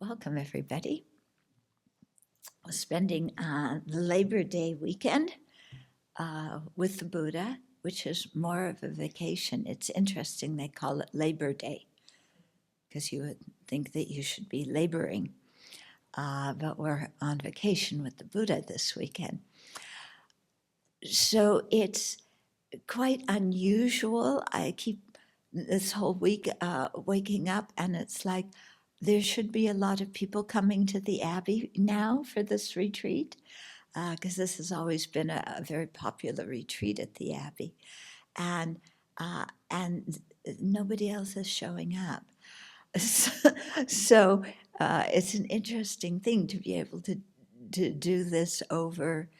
Welcome, everybody. We're spending the Labor Day weekend with the Buddha, which is more of a vacation. It's interesting they call it Labor Day because you would think that you should be laboring, but we're on vacation with the Buddha this weekend. So it's quite unusual. I keep this whole week waking up and it's like, there should be a lot of people coming to the Abbey now for this retreat, because this has always been a very popular retreat at the Abbey, and nobody else is showing up. So it's an interesting thing to be able to do this over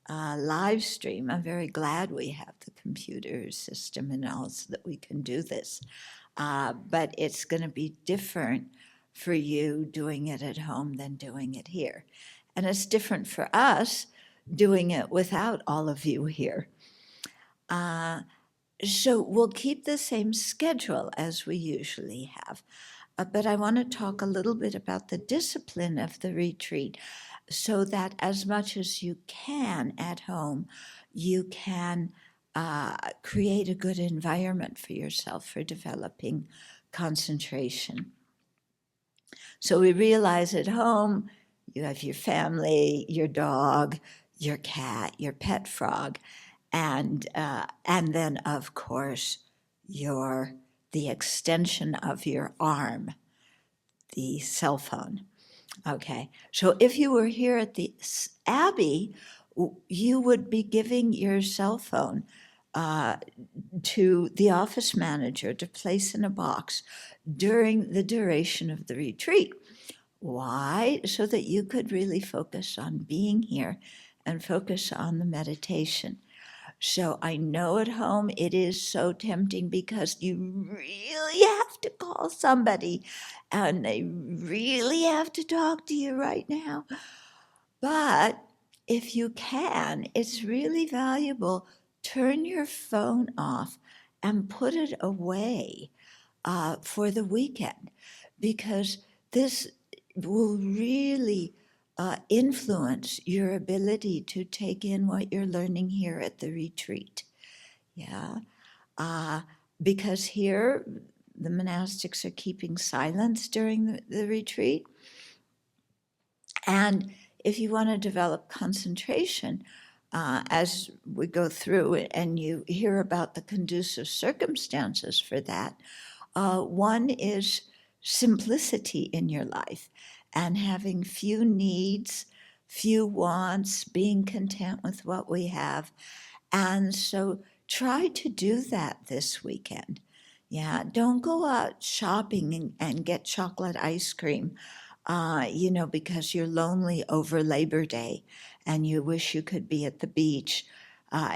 live stream. I'm very glad we have the computer system and all so that we can do this, but it's going to be different for you doing it at home than doing it here. And it's different for us doing it without all of you here. So we'll keep the same schedule as we usually have. But I want to talk a little bit about the discipline of the retreat so that as much as you can at home, you can create a good environment for yourself for developing concentration. So we realize at home, you have your family, your dog, your cat, your pet frog, and then, of course, the extension of your arm, the cell phone. Okay, so if you were here at the Abbey, you would be giving your cell phone to the office manager to place in a box during the duration of the retreat. Why? So that you could really focus on being here and focus on the meditation. So I know at home it is so tempting because you really have to call somebody and they really have to talk to you right now. But if you can, it's really valuable. Turn your phone off and put it away for the weekend, because this will really influence your ability to take in what you're learning here at the retreat. Yeah, because here the monastics are keeping silence during the retreat. And if you want to develop concentration, as we go through it and you hear about the conducive circumstances for that, one is simplicity in your life and having few needs, few wants, being content with what we have. And so try to do that this weekend. Yeah, don't go out shopping and get chocolate ice cream, because you're lonely over Labor Day and you wish you could be at the beach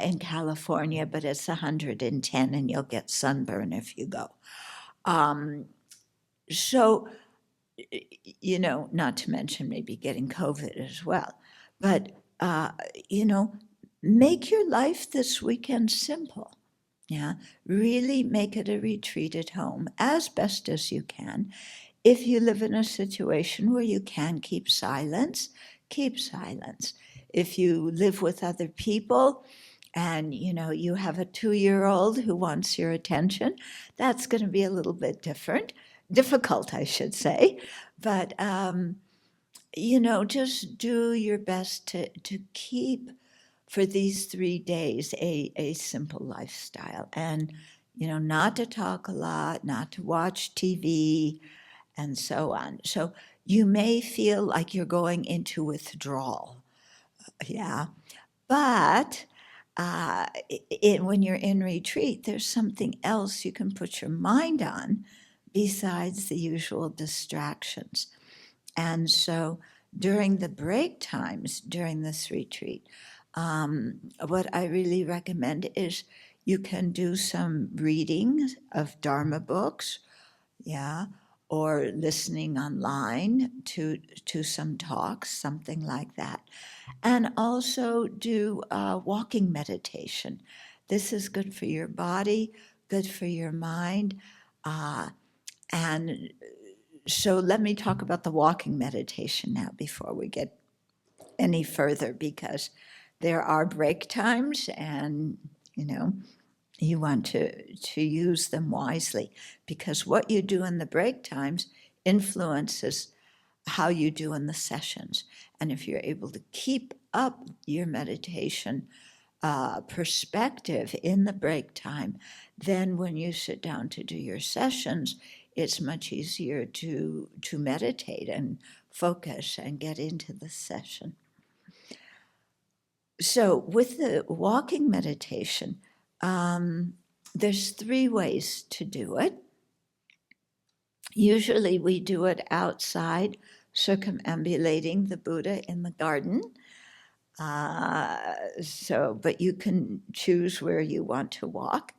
in California, but it's 110 and you'll get sunburn if you go. So, not to mention maybe getting COVID as well, but, make your life this weekend simple. Yeah, really make it a retreat at home as best as you can. If you live in a situation where you can keep silence, keep silence. If you live with other people and you have a 2-year-old who wants your attention, that's going to be a little bit difficult, I should say. But just do your best to keep for these 3 days a simple lifestyle, and not to talk a lot, not to watch TV, and so on. So you may feel like you're going into withdrawal, yeah, but when you're in retreat, there's something else you can put your mind on besides the usual distractions. And so during the break times during this retreat, what I really recommend is you can do some reading of Dharma books, yeah, or listening online to some talks, something like that. And also do walking meditation. This is good for your body, good for your mind, and So let me talk about the walking meditation now before we get any further, because there are break times, and you want to use them wisely, because what you do in the break times influences how you do in the sessions. And if you're able to keep up your meditation perspective in the break time, then when you sit down to do your sessions, it's much easier to meditate and focus and get into the session. So with the walking meditation, there's 3 ways to do it. Usually we do it outside, circumambulating the Buddha in the garden. But you can choose where you want to walk.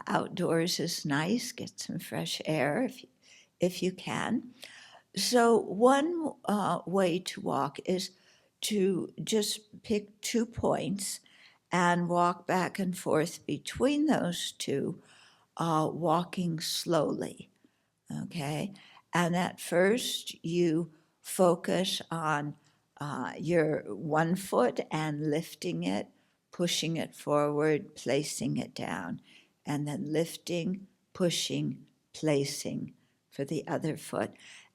Outdoors is nice, get some fresh air if you can. So one way to walk is to just pick 2 points and walk back and forth between those 2, walking slowly, okay? And at first you focus on your one foot and lifting it, pushing it forward, placing it down, and then lifting, pushing, placing for the other foot.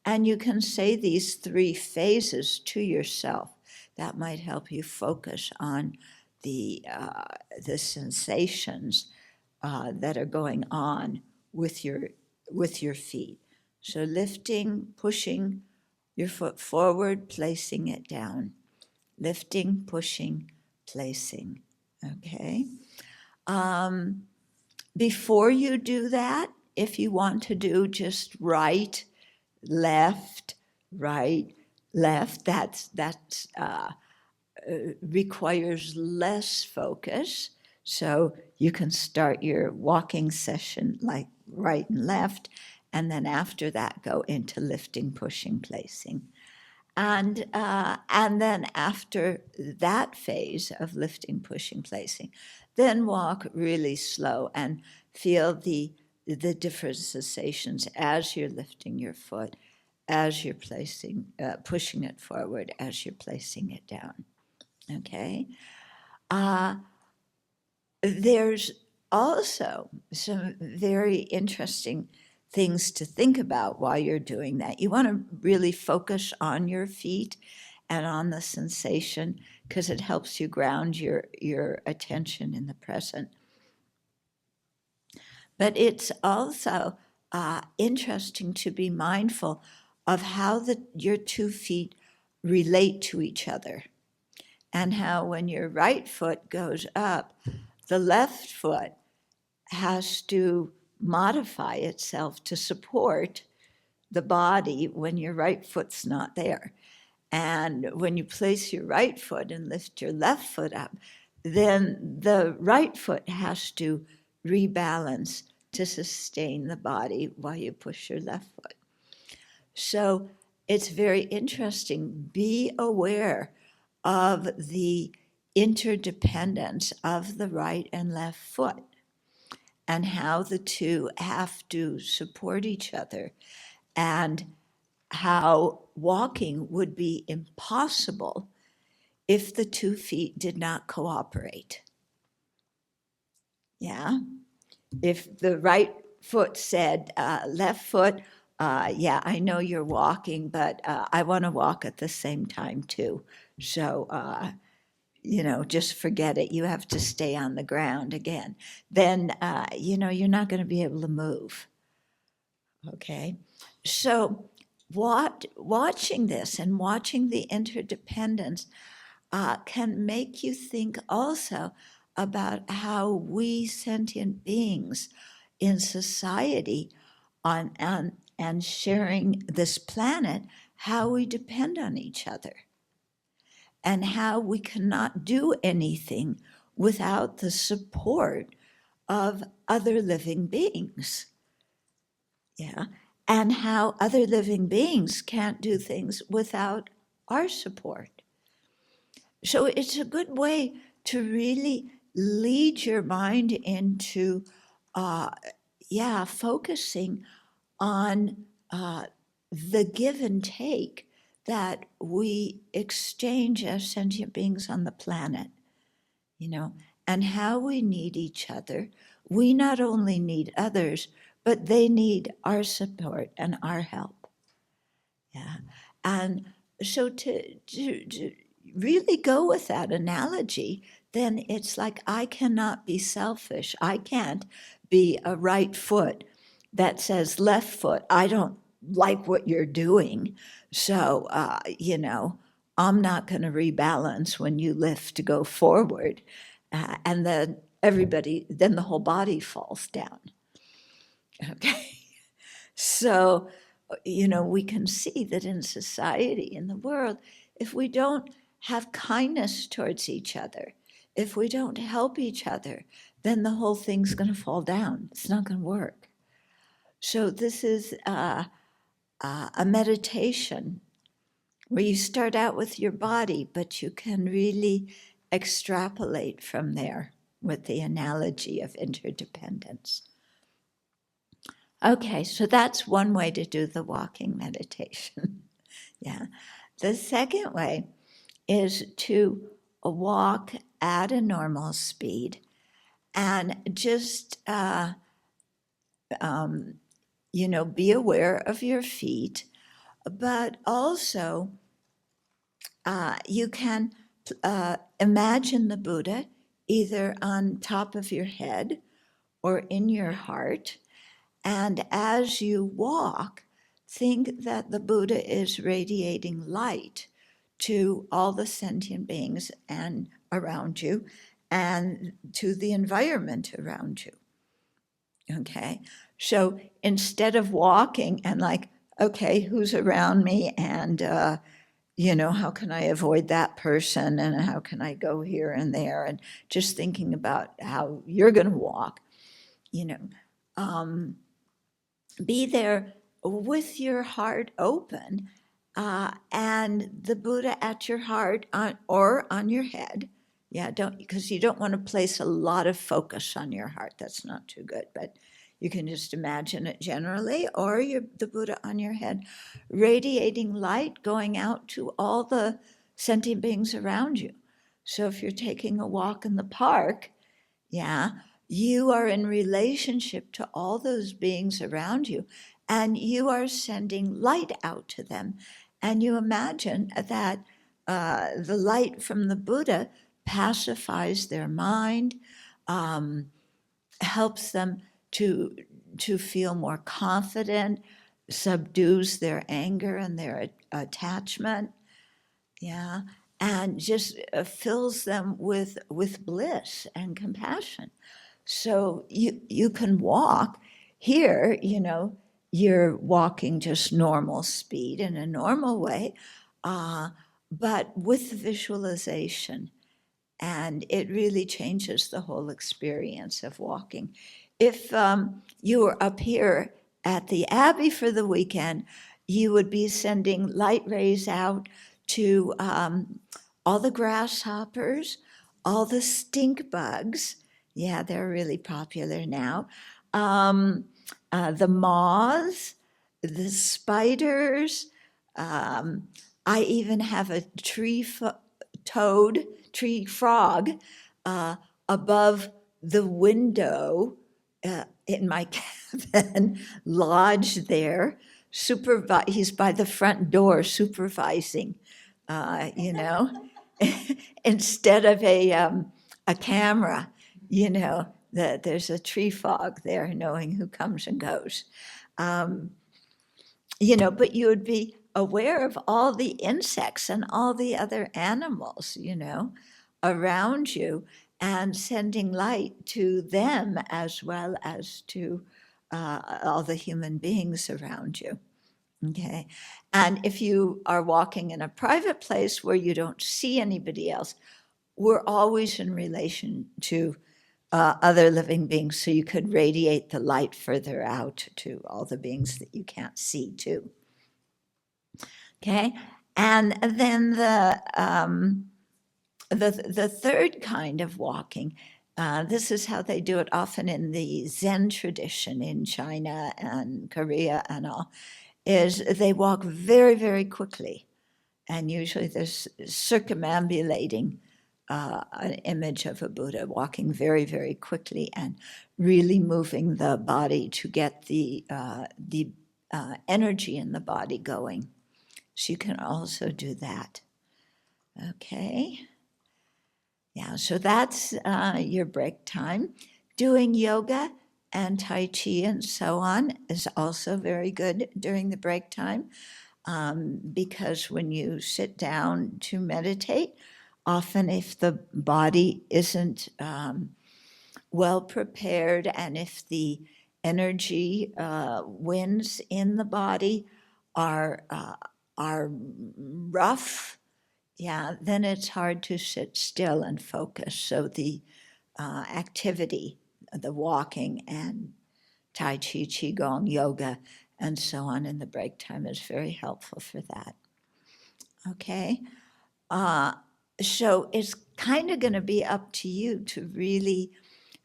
And you can say these 3 phases to yourself. That might help you focus on the sensations that are going on with your feet. So lifting, pushing your foot forward, placing it down. Lifting, pushing, placing. Okay? Before you do that, if you want to do just right, left, that requires less focus. So you can start your walking session like right and left, and then after that go into lifting, pushing, placing. And then after that phase of lifting, pushing, placing, then walk really slow and feel the different sensations as you're lifting your foot, as you're placing, pushing it forward, as you're placing it down. Okay? There's also some very interesting things to think about while you're doing that. You want to really focus on your feet and on the sensation, because it helps you ground your attention in the present. But it's also interesting to be mindful of how your 2 feet relate to each other, and how when your right foot goes up, the left foot has to modify itself to support the body when your right foot's not there. And when you place your right foot and lift your left foot up, then the right foot has to rebalance to sustain the body while you push your left foot. So it's very interesting. Be aware of the interdependence of the right and left foot, and how the 2 have to support each other, and how walking would be impossible if the 2 feet did not cooperate. Yeah? If the right foot said, left foot, yeah, I know you're walking, but I want to walk at the same time too. So, just forget it. You have to stay on the ground again. Then, you're not going to be able to move. Okay? So, watching this and watching the interdependence can make you think also about how we sentient beings in society and sharing this planet, how we depend on each other, and how we cannot do anything without the support of other living beings. Yeah. And how other living beings can't do things without our support. So it's a good way to really lead your mind into, focusing on the give and take that we exchange as sentient beings on the planet, and how we need each other. We not only need others, but they need our support and our help. Yeah. And so to really go with that analogy, then it's like I cannot be selfish. I can't be a right foot that says left foot, I don't like what you're doing. So, I'm not going to rebalance when you lift to go forward. And then then the whole body falls down. Okay. So, we can see that in society, in the world, if we don't have kindness towards each other, if we don't help each other, then the whole thing's going to fall down. It's not going to work. So this is a meditation where you start out with your body, but you can really extrapolate from there with the analogy of interdependence. Okay, so that's one way to do the walking meditation. Yeah. The second way is to walk at a normal speed and just, be aware of your feet, but also you can imagine the Buddha either on top of your head or in your heart. And as you walk, think that the Buddha is radiating light to all the sentient beings and around you and to the environment around you. Okay, so instead of walking and like, okay, who's around me and, how can I avoid that person and how can I go here and there, and just thinking about how you're going to walk, be there with your heart open and the Buddha at your heart or on your head. Yeah, because you don't want to place a lot of focus on your heart. That's not too good, but you can just imagine it generally, or the Buddha on your head, radiating light going out to all the sentient beings around you. So if you're taking a walk in the park, yeah, you are in relationship to all those beings around you, and you are sending light out to them. And you imagine that the light from the Buddha pacifies their mind, helps them to feel more confident, subdues their anger and their attachment, yeah, and just fills them with bliss and compassion. So you can walk here, you're walking just normal speed in a normal way, but with visualization. And it really changes the whole experience of walking. If you were up here at the Abbey for the weekend, you would be sending light rays out to all the grasshoppers, all the stink bugs. Yeah, they're really popular now. The moths, the spiders. I even have a tree frog above the window in my cabin, lodged there. He's by the front door supervising, instead of a camera, that there's a tree frog there knowing who comes and goes. But you would be aware of all the insects and all the other animals, around you, and sending light to them as well as to all the human beings around you. Okay. And if you are walking in a private place where you don't see anybody else, we're always in relation to other living beings, so you could radiate the light further out to all the beings that you can't see too. Okay, and then the third kind of walking, this is how they do it often in the Zen tradition in China and Korea and all, is they walk very, very quickly. And usually there's circumambulating an image of a Buddha walking very, very quickly and really moving the body to get the energy in the body going. So you can also do that. Okay. Yeah, so that's your break time. Doing yoga and Tai Chi and so on is also very good during the break time, because when you sit down to meditate, often if the body isn't well prepared and if the energy winds in the body are rough, yeah, then it's hard to sit still and focus. So the activity, the walking and Tai Chi, Qigong, yoga, and so on in the break time is very helpful for that. Okay. So it's kind of going to be up to you to really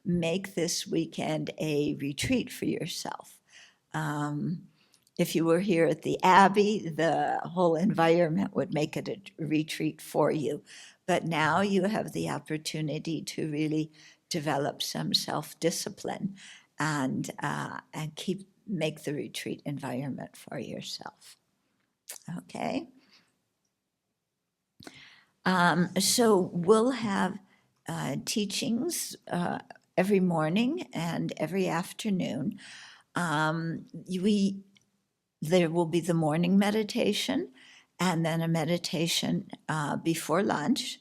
make this weekend a retreat for yourself. If you were here at the Abbey, the whole environment would make it a retreat for you. But now you have the opportunity to really develop some self-discipline and make the retreat environment for yourself. Okay. So we'll have teachings every morning and every afternoon. There will be the morning meditation and then a meditation before lunch.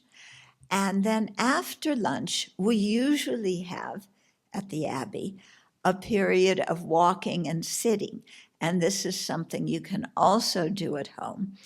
And then after lunch, we usually have at the Abbey a period of walking and sitting. And this is something you can also do at home.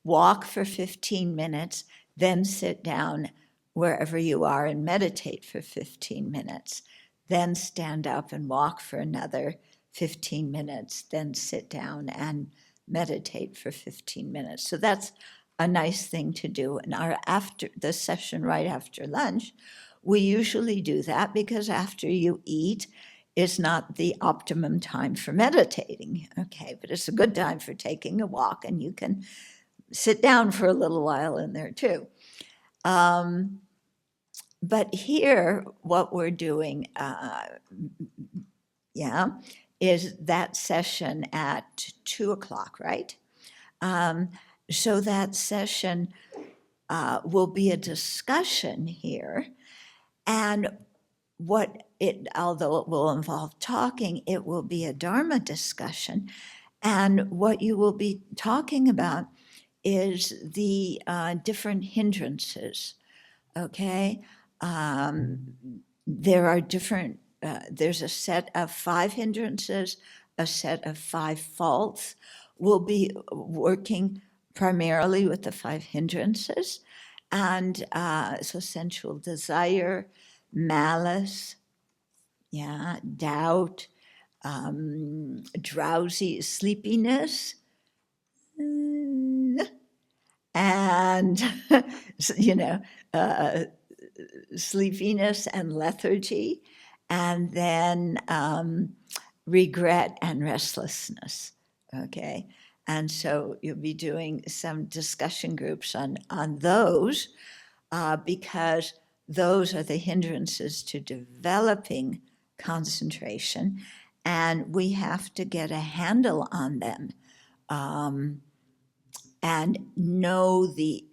Walk for 15 minutes, then sit down wherever you are and meditate for 15 minutes. Then stand up and walk for another 15 minutes, then sit down and meditate for 15 minutes. So that's a nice thing to do. And after the session right after lunch, we usually do that because after you eat is not the optimum time for meditating. Okay, but it's a good time for taking a walk, and you can sit down for a little while in there too. But here, what we're doing, is that session at 2:00, right? So that session will be a discussion here, and although it will involve talking, it will be a Dharma discussion, and what you will be talking about is the different hindrances. Okay, there are different. There's a set of 5 hindrances, a set of 5 faults. We'll be working primarily with the 5 hindrances, and so sensual desire, malice, doubt, drowsy sleepiness, and sleepiness and lethargy, and then regret and restlessness. Okay, and so you'll be doing some discussion groups on those because those are the hindrances to developing concentration, and we have to get a handle on them and know the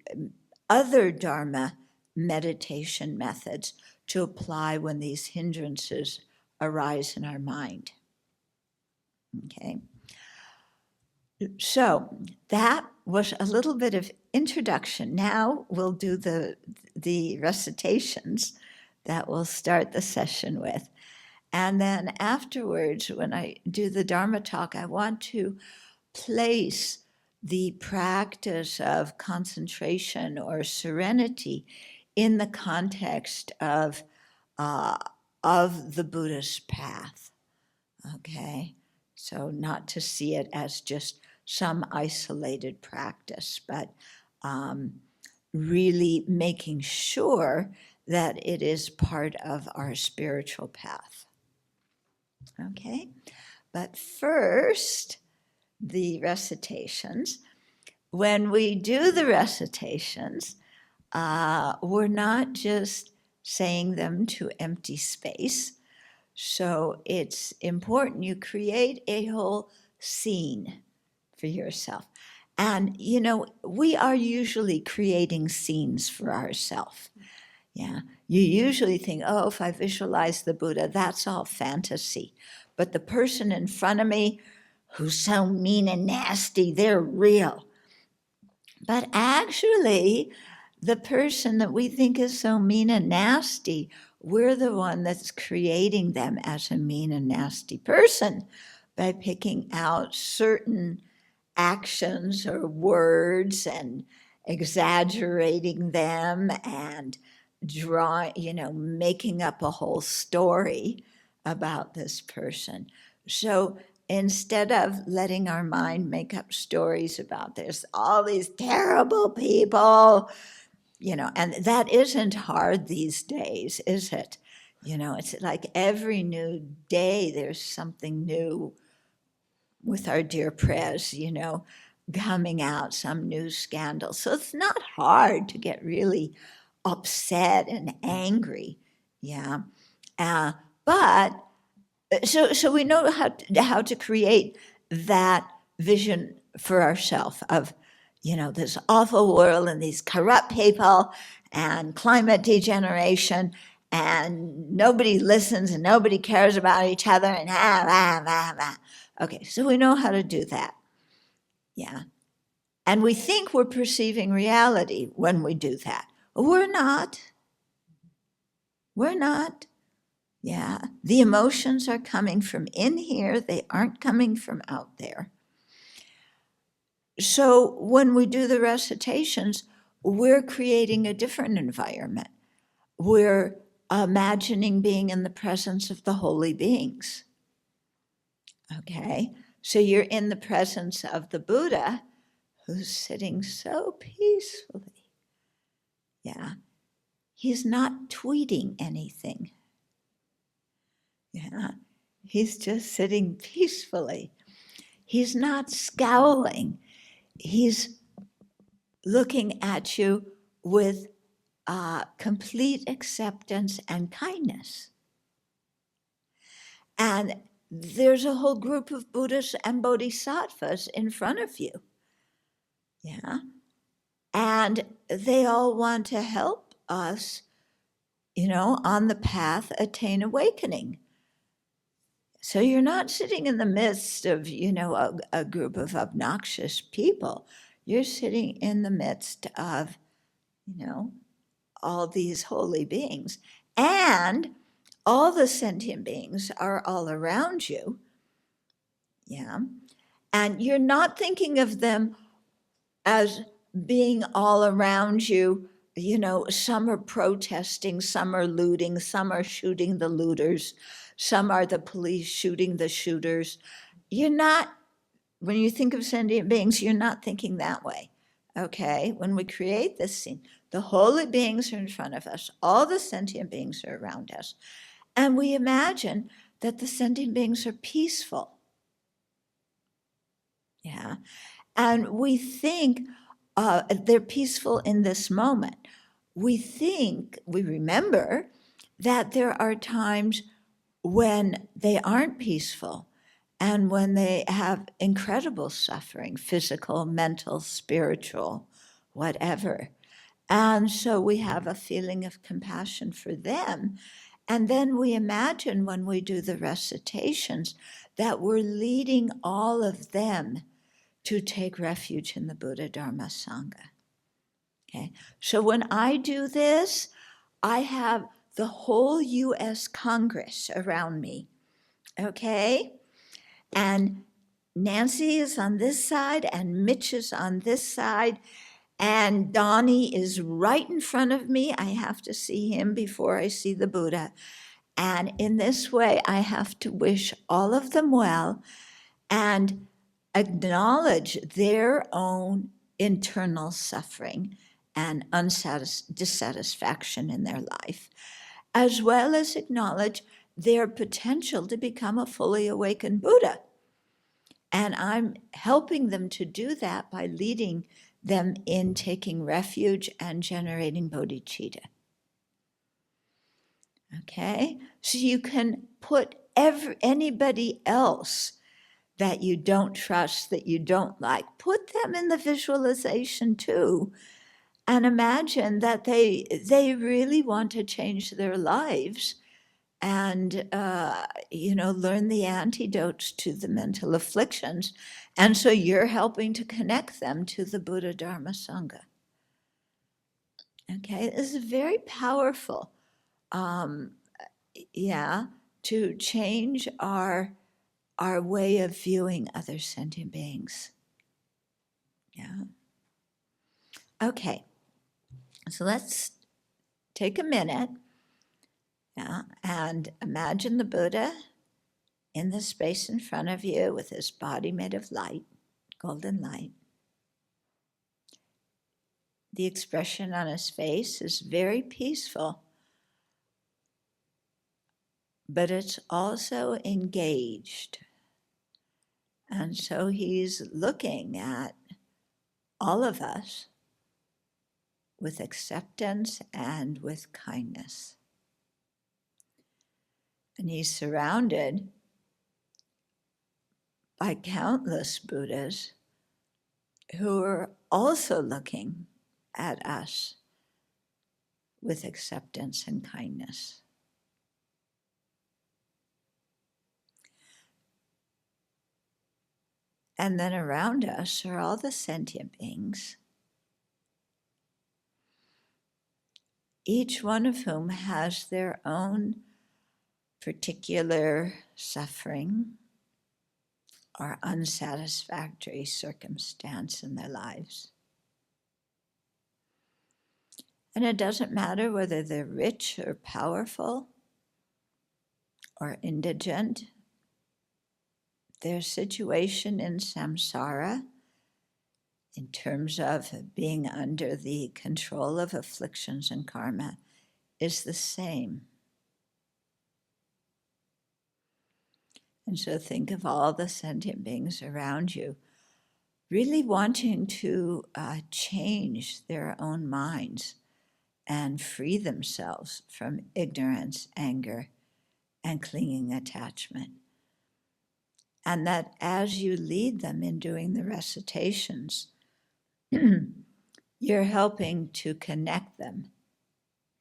other Dharma meditation methods to apply when these hindrances arise in our mind. Okay. So that was a little bit of introduction. Now we'll do the recitations that we'll start the session with. And then afterwards, when I do the Dharma talk, I want to place the practice of concentration or serenity in the context of the Buddhist path. Okay, so not to see it as just some isolated practice, but really making sure that it is part of our spiritual path. Okay, but first, the recitations. When we do the recitations, we're not just saying them to empty space. So it's important you create a whole scene for yourself. And, you know, we are usually creating scenes for ourselves. Yeah. You usually think, oh, if I visualize the Buddha, that's all fantasy. But the person in front of me who's so mean and nasty, they're real. But actually, the person that we think is so mean and nasty, we're the one that's creating them as a mean and nasty person by picking out certain actions or words and exaggerating them and making up a whole story about this person. So instead of letting our mind make up stories about there's all these terrible people, and that isn't hard these days, is it? It's like every new day there's something new with our dear Prez, coming out, some new scandal. So it's not hard to get really upset and angry. Yeah. But so we know how to create that vision for ourselves of, this awful world and these corrupt people and climate degeneration and nobody listens and nobody cares about each other and Okay, so we know how to do that. Yeah. And we think we're perceiving reality when we do that. We're not. We're not. Yeah. The emotions are coming from in here, they aren't coming from out there. So when we do the recitations, we're creating a different environment. We're imagining being in the presence of the holy beings. Okay? So you're in the presence of the Buddha who's sitting so peacefully. Yeah. He's not tweeting anything. Yeah. He's just sitting peacefully. He's not scowling. He's looking at you with complete acceptance and kindness. And there's a whole group of Buddhas and Bodhisattvas in front of you. Yeah. And they all want to help us, on the path, attain awakening. So you're not sitting in the midst of, a group of obnoxious people. You're sitting in the midst of, all these holy beings. And all the sentient beings are all around you. Yeah. And you're not thinking of them as being all around you. Some are protesting, some are looting, some are shooting the looters, some are the police shooting the shooters. When you think of sentient beings, you're not thinking that way. Okay? When we create this scene, the holy beings are in front of us, all the sentient beings are around us, and we imagine that the sentient beings are peaceful. Yeah. And we think they're peaceful in this moment. We remember that there are times when they aren't peaceful and when they have incredible suffering, physical, mental, spiritual, whatever. And so we have a feeling of compassion for them. And then we imagine when we do the recitations that we're leading all of them to take refuge in the Buddha, Dharma, Sangha. Okay, so when I do this, I have the whole U.S. Congress around me. Okay, and Nancy is on this side, and Mitch is on this side, and Donnie is right in front of me. I have to see him before I see the Buddha. And in this way, I have to wish all of them well and acknowledge their own internal suffering and dissatisfaction in their life, as well as acknowledge their potential to become a fully awakened Buddha. And I'm helping them to do that by leading them in taking refuge and generating bodhicitta. Okay? So you can put anybody else that you don't trust, that you don't like, put them in the visualization too, and imagine that they really want to change their lives and learn the antidotes to the mental afflictions. And so you're helping to connect them to the Buddha, Dharma, Sangha. Okay, this is very powerful. To change our way of viewing other sentient beings. Yeah. Okay. So let's take a minute, and imagine the Buddha in the space in front of you with his body made of light, golden light. The expression on his face is very peaceful, but it's also engaged. And so he's looking at all of us with acceptance and with kindness. And he's surrounded by countless Buddhas who are also looking at us with acceptance and kindness. And then around us are all the sentient beings, each one of whom has their own particular suffering or unsatisfactory circumstance in their lives. And it doesn't matter whether they're rich or powerful or indigent. Their situation in samsara, in terms of being under the control of afflictions and karma, is the same. And so think of all the sentient beings around you really wanting to change their own minds and free themselves from ignorance, anger, and clinging attachment. And that as you lead them in doing the recitations, you're helping to connect them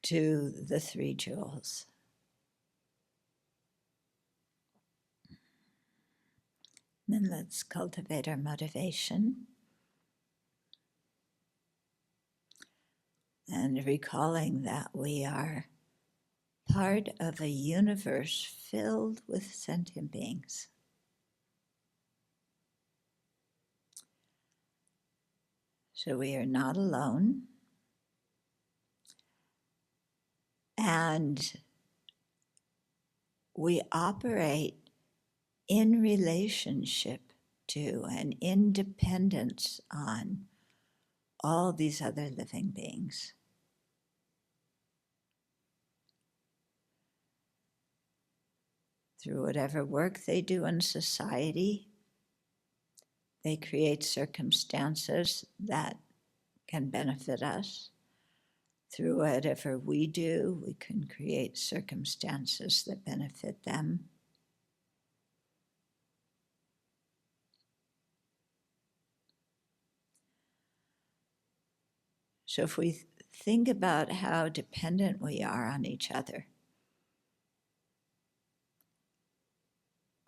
to the three jewels. Then let's cultivate our motivation. And recalling that we are part of a universe filled with sentient beings. So we are not alone. And we operate in relationship to and in dependence on all these other living beings. Through whatever work they do in society, they create circumstances that can benefit us. Through whatever we do, we can create circumstances that benefit them. So if we think about how dependent we are on each other,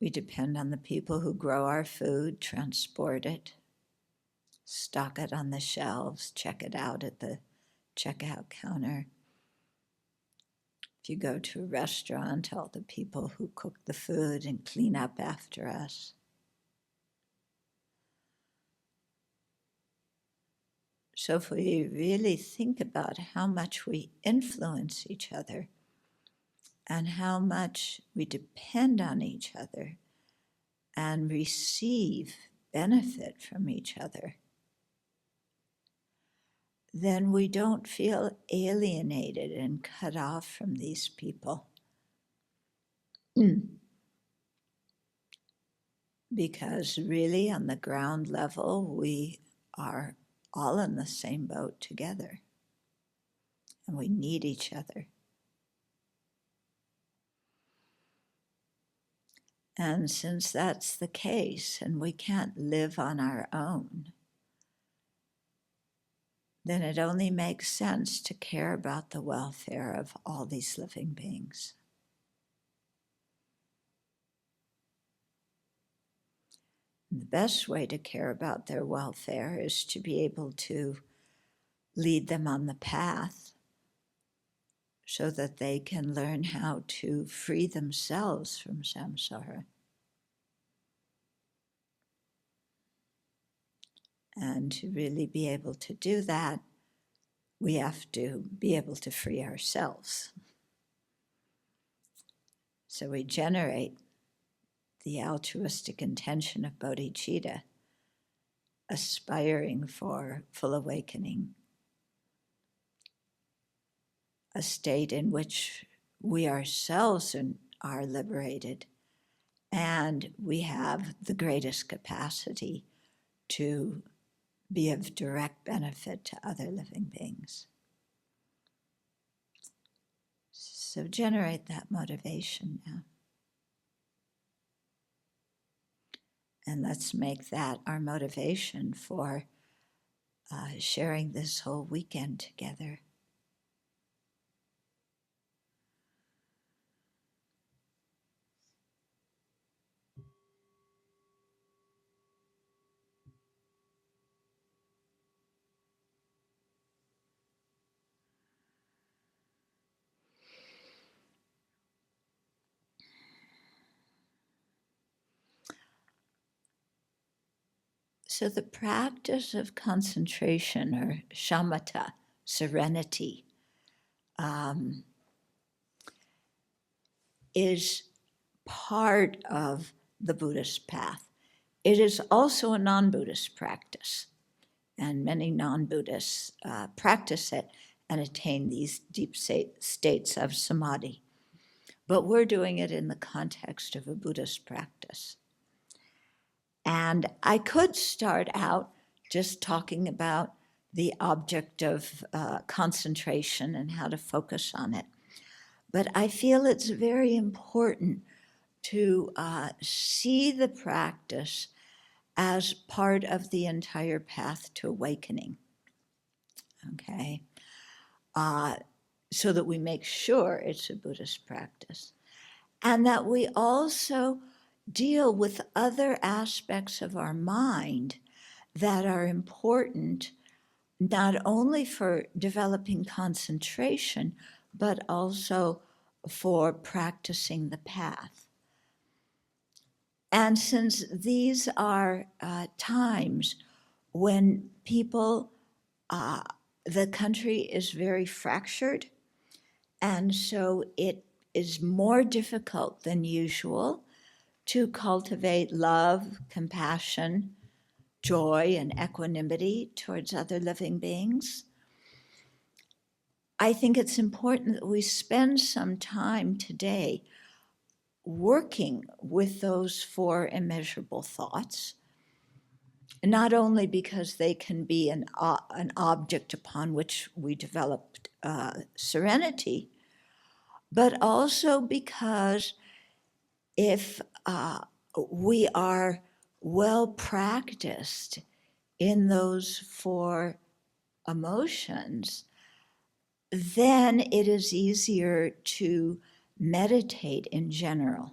we depend on the people who grow our food, transport it, stock it on the shelves, check it out at the checkout counter. If you go to a restaurant, all the people who cook the food and clean up after us. So if we really think about how much we influence each other and how much we depend on each other and receive benefit from each other, then we don't feel alienated and cut off from these people. Because really, on the ground level, we are all in the same boat together, and we need each other. And since that's the case, and we can't live on our own, then it only makes sense to care about the welfare of all these living beings. And the best way to care about their welfare is to be able to lead them on the path so that they can learn how to free themselves from samsara. And to really be able to do that, we have to be able to free ourselves. So we generate the altruistic intention of bodhicitta, aspiring for full awakening, a state in which we ourselves are liberated, and we have the greatest capacity to be of direct benefit to other living beings. So generate that motivation now. And let's make that our motivation for sharing this whole weekend together. So the practice of concentration, or shamatha, serenity, is part of the Buddhist path. It is also a non-Buddhist practice, and many non-Buddhists practice it and attain these deep states of samadhi. But we're doing it in the context of a Buddhist practice. And I could start out just talking about the object of concentration and how to focus on it. But I feel it's very important to see the practice as part of the entire path to awakening, okay? So that we make sure it's a Buddhist practice. And that we also deal with other aspects of our mind that are important, not only for developing concentration, but also for practicing the path. And since these are times when people, the country is very fractured, and so it is more difficult than usual to cultivate love, compassion, joy, and equanimity towards other living beings. I think it's important that we spend some time today working with those four immeasurable thoughts, not only because they can be an object upon which we develop serenity, but also because if we are well practiced in those four emotions, then it is easier to meditate in general.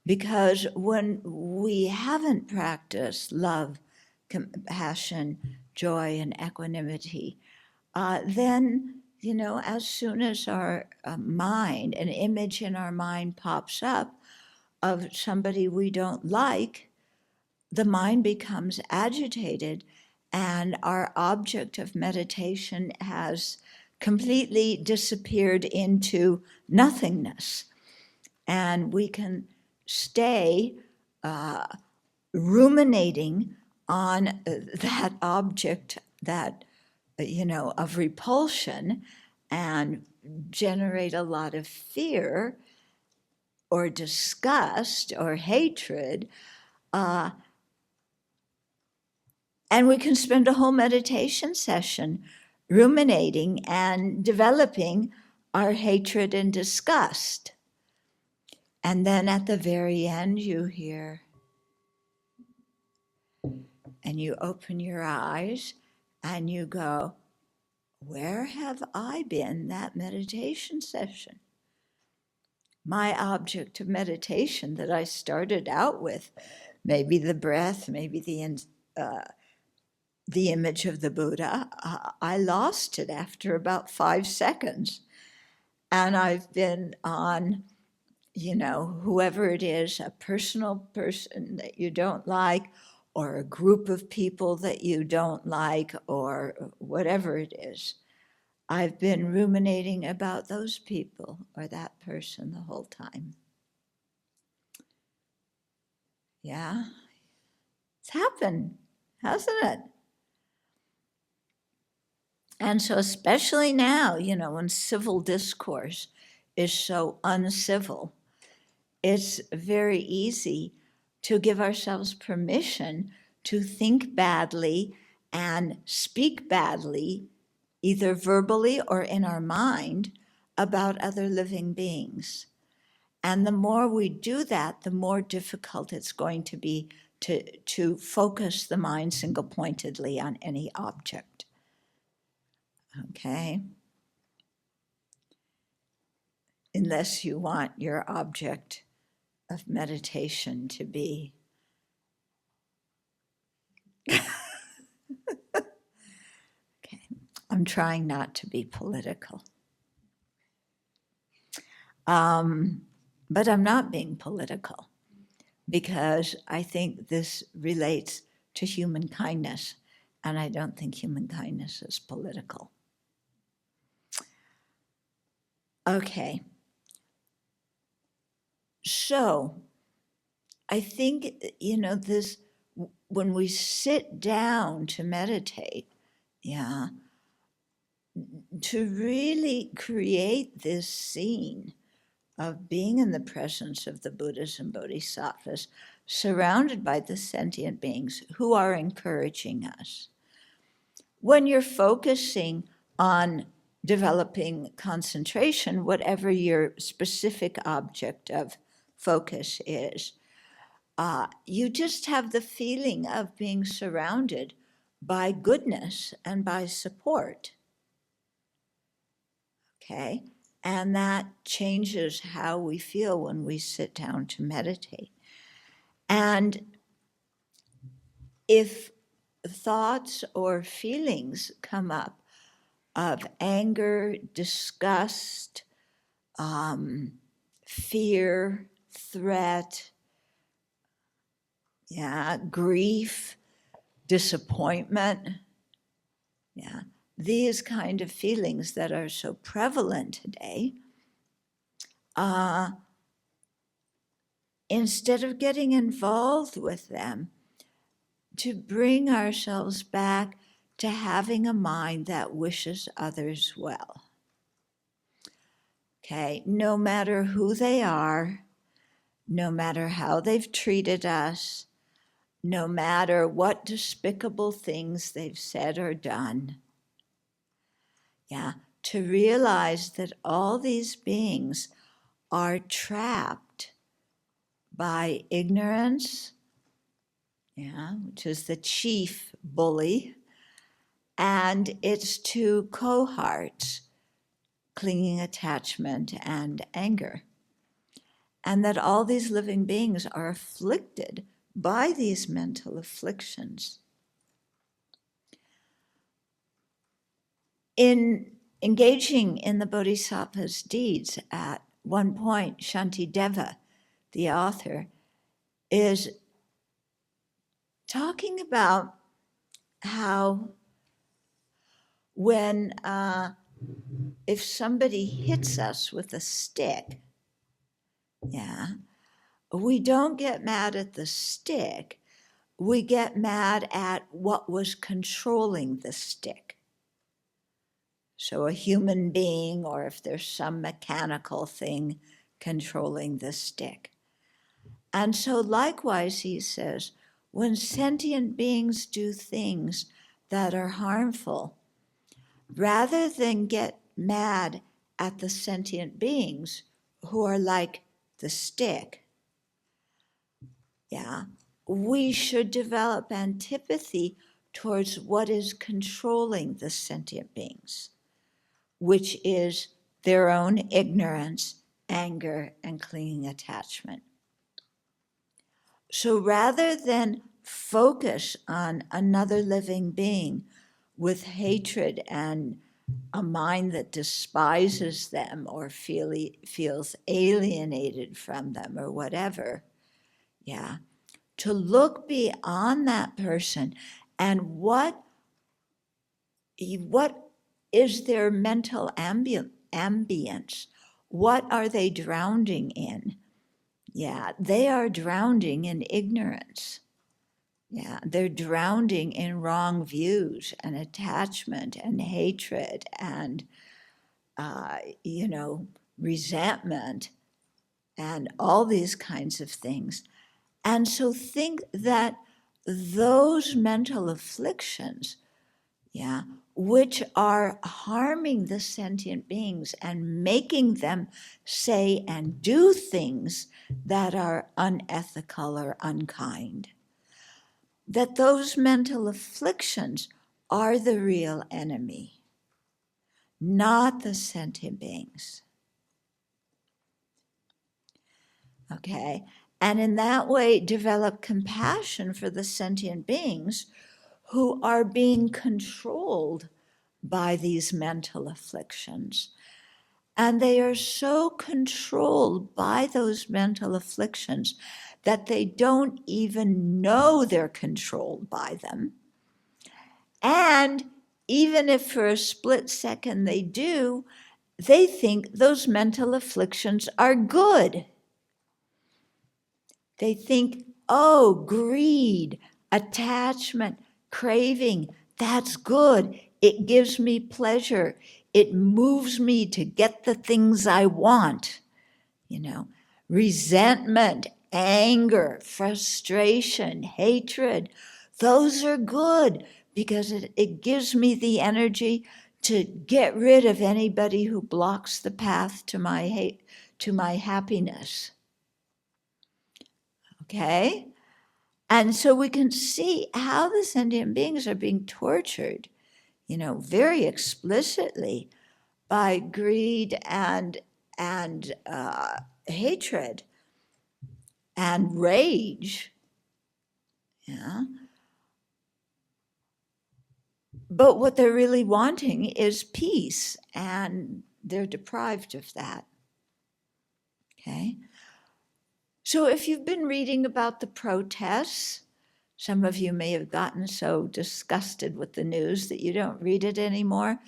Because when we haven't practiced love, compassion, joy, and equanimity, then, as soon as our mind, an image in our mind pops up of somebody we don't like, the mind becomes agitated and our object of meditation has completely disappeared into nothingness. And we can stay ruminating on that object that, of repulsion and generate a lot of fear or disgust or hatred, and we can spend a whole meditation session ruminating and developing our hatred and disgust. And then at the very end, you hear, and you open your eyes and you go, where have I been that meditation session? My object of meditation that I started out with, maybe the breath, maybe the image of the Buddha, I lost it after about 5 seconds. And I've been on, whoever it is, a personal person that you don't like, or a group of people that you don't like, or whatever it is. I've been ruminating about those people or that person the whole time. Yeah, it's happened, hasn't it? And so especially now, when civil discourse is so uncivil, it's very easy to give ourselves permission to think badly and speak badly, either verbally or in our mind, about other living beings. And the more we do that, the more difficult it's going to be to focus the mind single-pointedly on any object. Okay? Unless you want your object of meditation to be okay. I'm trying not to be political. But I'm not being political because I think this relates to human kindness, and I don't think human kindness is political. Okay. So I think, this, when we sit down to meditate, to really create this scene of being in the presence of the Buddhas and Bodhisattvas, surrounded by the sentient beings who are encouraging us. When you're focusing on developing concentration, whatever your specific object of focus is, you just have the feeling of being surrounded by goodness and by support. Okay? And that changes how we feel when we sit down to meditate. And if thoughts or feelings come up of anger, disgust, fear, threat, grief, disappointment, these kind of feelings that are so prevalent today, instead of getting involved with them, to bring ourselves back to having a mind that wishes others well. Okay, no matter who they are, no matter how they've treated us, no matter what despicable things they've said or done. To realize that all these beings are trapped by ignorance, which is the chief bully, and its two cohorts, clinging attachment and anger. And that all these living beings are afflicted by these mental afflictions. In engaging in the Bodhisattva's deeds, at one point, Shantideva, the author, is talking about how when, if somebody hits us with a stick, we don't get mad at the stick, we get mad at what was controlling the stick. So a human being, or if there's some mechanical thing controlling the stick. And so likewise, he says, when sentient beings do things that are harmful, rather than get mad at the sentient beings who are like the stick, we should develop antipathy towards what is controlling the sentient beings, which is their own ignorance, anger, and clinging attachment. So rather than focus on another living being with hatred and a mind that despises them or feels alienated from them or whatever, to look beyond that person and what is their mental ambience? What are they drowning in? They are drowning in ignorance. They're drowning in wrong views and attachment and hatred and, resentment and all these kinds of things. And so think that those mental afflictions, which are harming the sentient beings and making them say and do things that are unethical or unkind, that those mental afflictions are the real enemy, not the sentient beings. Okay? And in that way, develop compassion for the sentient beings who are being controlled by these mental afflictions. And they are so controlled by those mental afflictions that they don't even know they're controlled by them. And even if for a split second they do, they think those mental afflictions are good. They think, oh, greed, attachment, craving, that's good. It gives me pleasure. It moves me to get the things I want. Resentment, anger, frustration, hatred, those are good because it gives me the energy to get rid of anybody who blocks the path to my happiness. Okay? And so we can see how the sentient beings are being tortured, very explicitly by greed and hatred and rage. But what they're really wanting is peace, and they're deprived of that. Okay? So if you've been reading about the protests, some of you may have gotten so disgusted with the news that you don't read it anymore.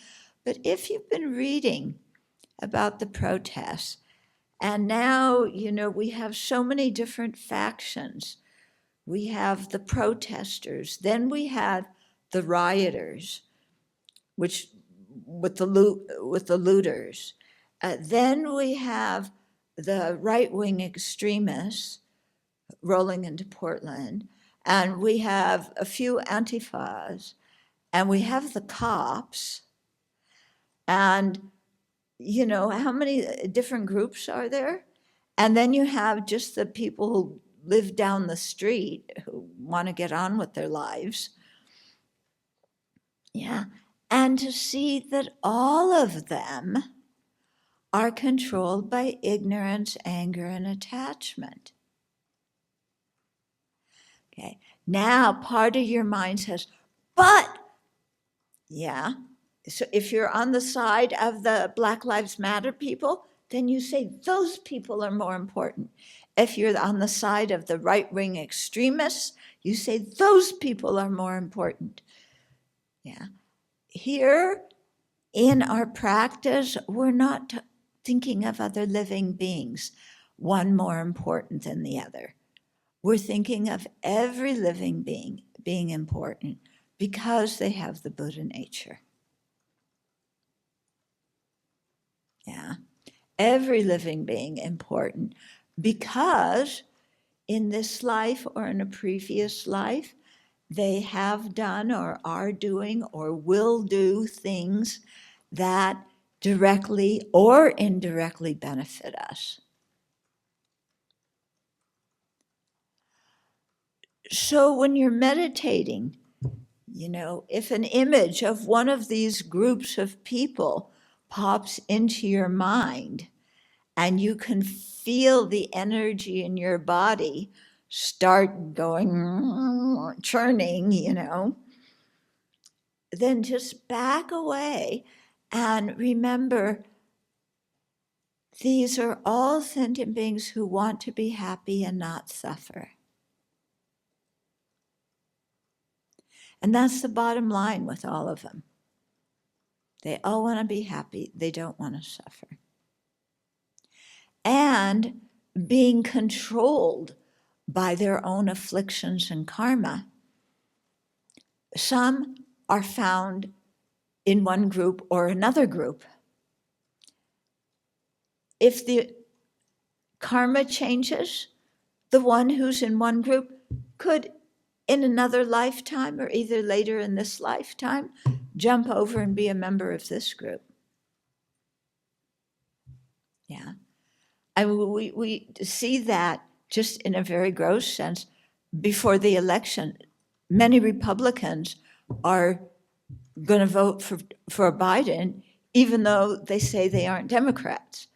But if you've been reading about the protests, and now, we have so many different factions. We have the protesters, then we have the rioters, which with the looters. Then we have the right-wing extremists rolling into Portland, and we have a few Antifas, and we have the cops, and how many different groups are there? And then you have just the people who live down the street who want to get on with their lives. And to see that all of them are controlled by ignorance, anger, and attachment. Okay, now part of your mind says, but, so if you're on the side of the Black Lives Matter people, then you say those people are more important. If you're on the side of the right-wing extremists, you say those people are more important. Here in our practice, we're not thinking of other living beings, one more important than the other. We're thinking of every living being being important because they have the Buddha nature. every living being important, because in this life or in a previous life, they have done or are doing or will do things that directly or indirectly benefit us. So when you're meditating, if an image of one of these groups of people pops into your mind and you can feel the energy in your body start going, churning, then just back away and remember, these are all sentient beings who want to be happy and not suffer. And that's the bottom line with all of them. They all want to be happy. They don't want to suffer. And being controlled by their own afflictions and karma. Some are found in one group or another group. If the karma changes, the one who's in one group could, in another lifetime or either later in this lifetime, jump over and be a member of this group. Yeah. And we see that just in a very gross sense. Before the election, many Republicans are going to vote for Biden, even though they say they aren't Democrats.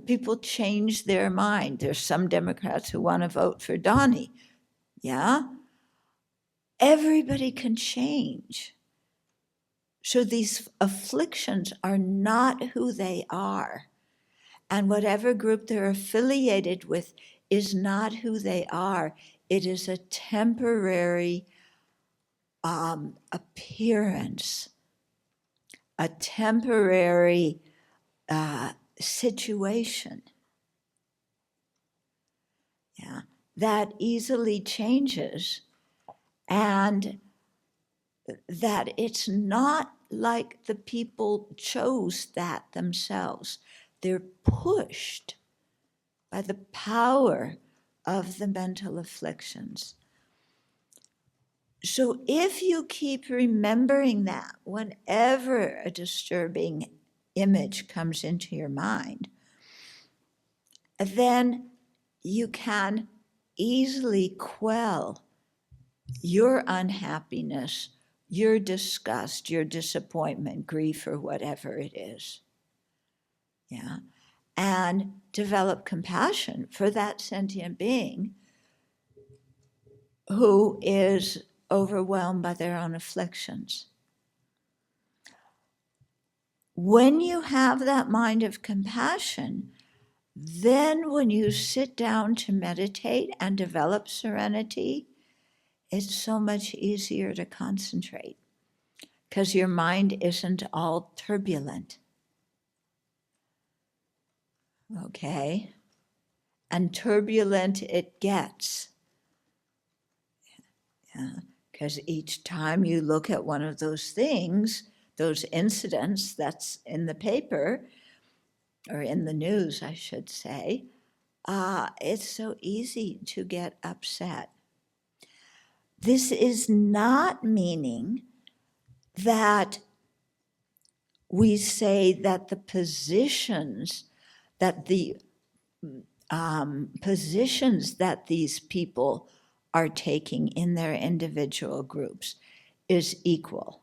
People change their mind. There's some Democrats who want to vote for Donnie. Yeah? Everybody can change. So these afflictions are not who they are. And whatever group they're affiliated with is not who they are. It is a temporary appearance, a temporary situation. Yeah, that easily changes, and that it's not like the people chose that themselves. They're pushed by the power of the mental afflictions. So if you keep remembering that whenever a disturbing image comes into your mind, then you can easily quell your unhappiness, your disgust, your disappointment, grief, or whatever it is. Yeah. And develop compassion for that sentient being who is overwhelmed by their own afflictions. When you have that mind of compassion, then when you sit down to meditate and develop serenity, it's so much easier to concentrate because your mind isn't all turbulent. Okay? And turbulent it gets. Yeah. Because each time you look at one of those things, those incidents that's in the paper, or in the news, I should say, it's so easy to get upset. This is not meaning that we say that the positions that these people are taking in their individual groups is equal.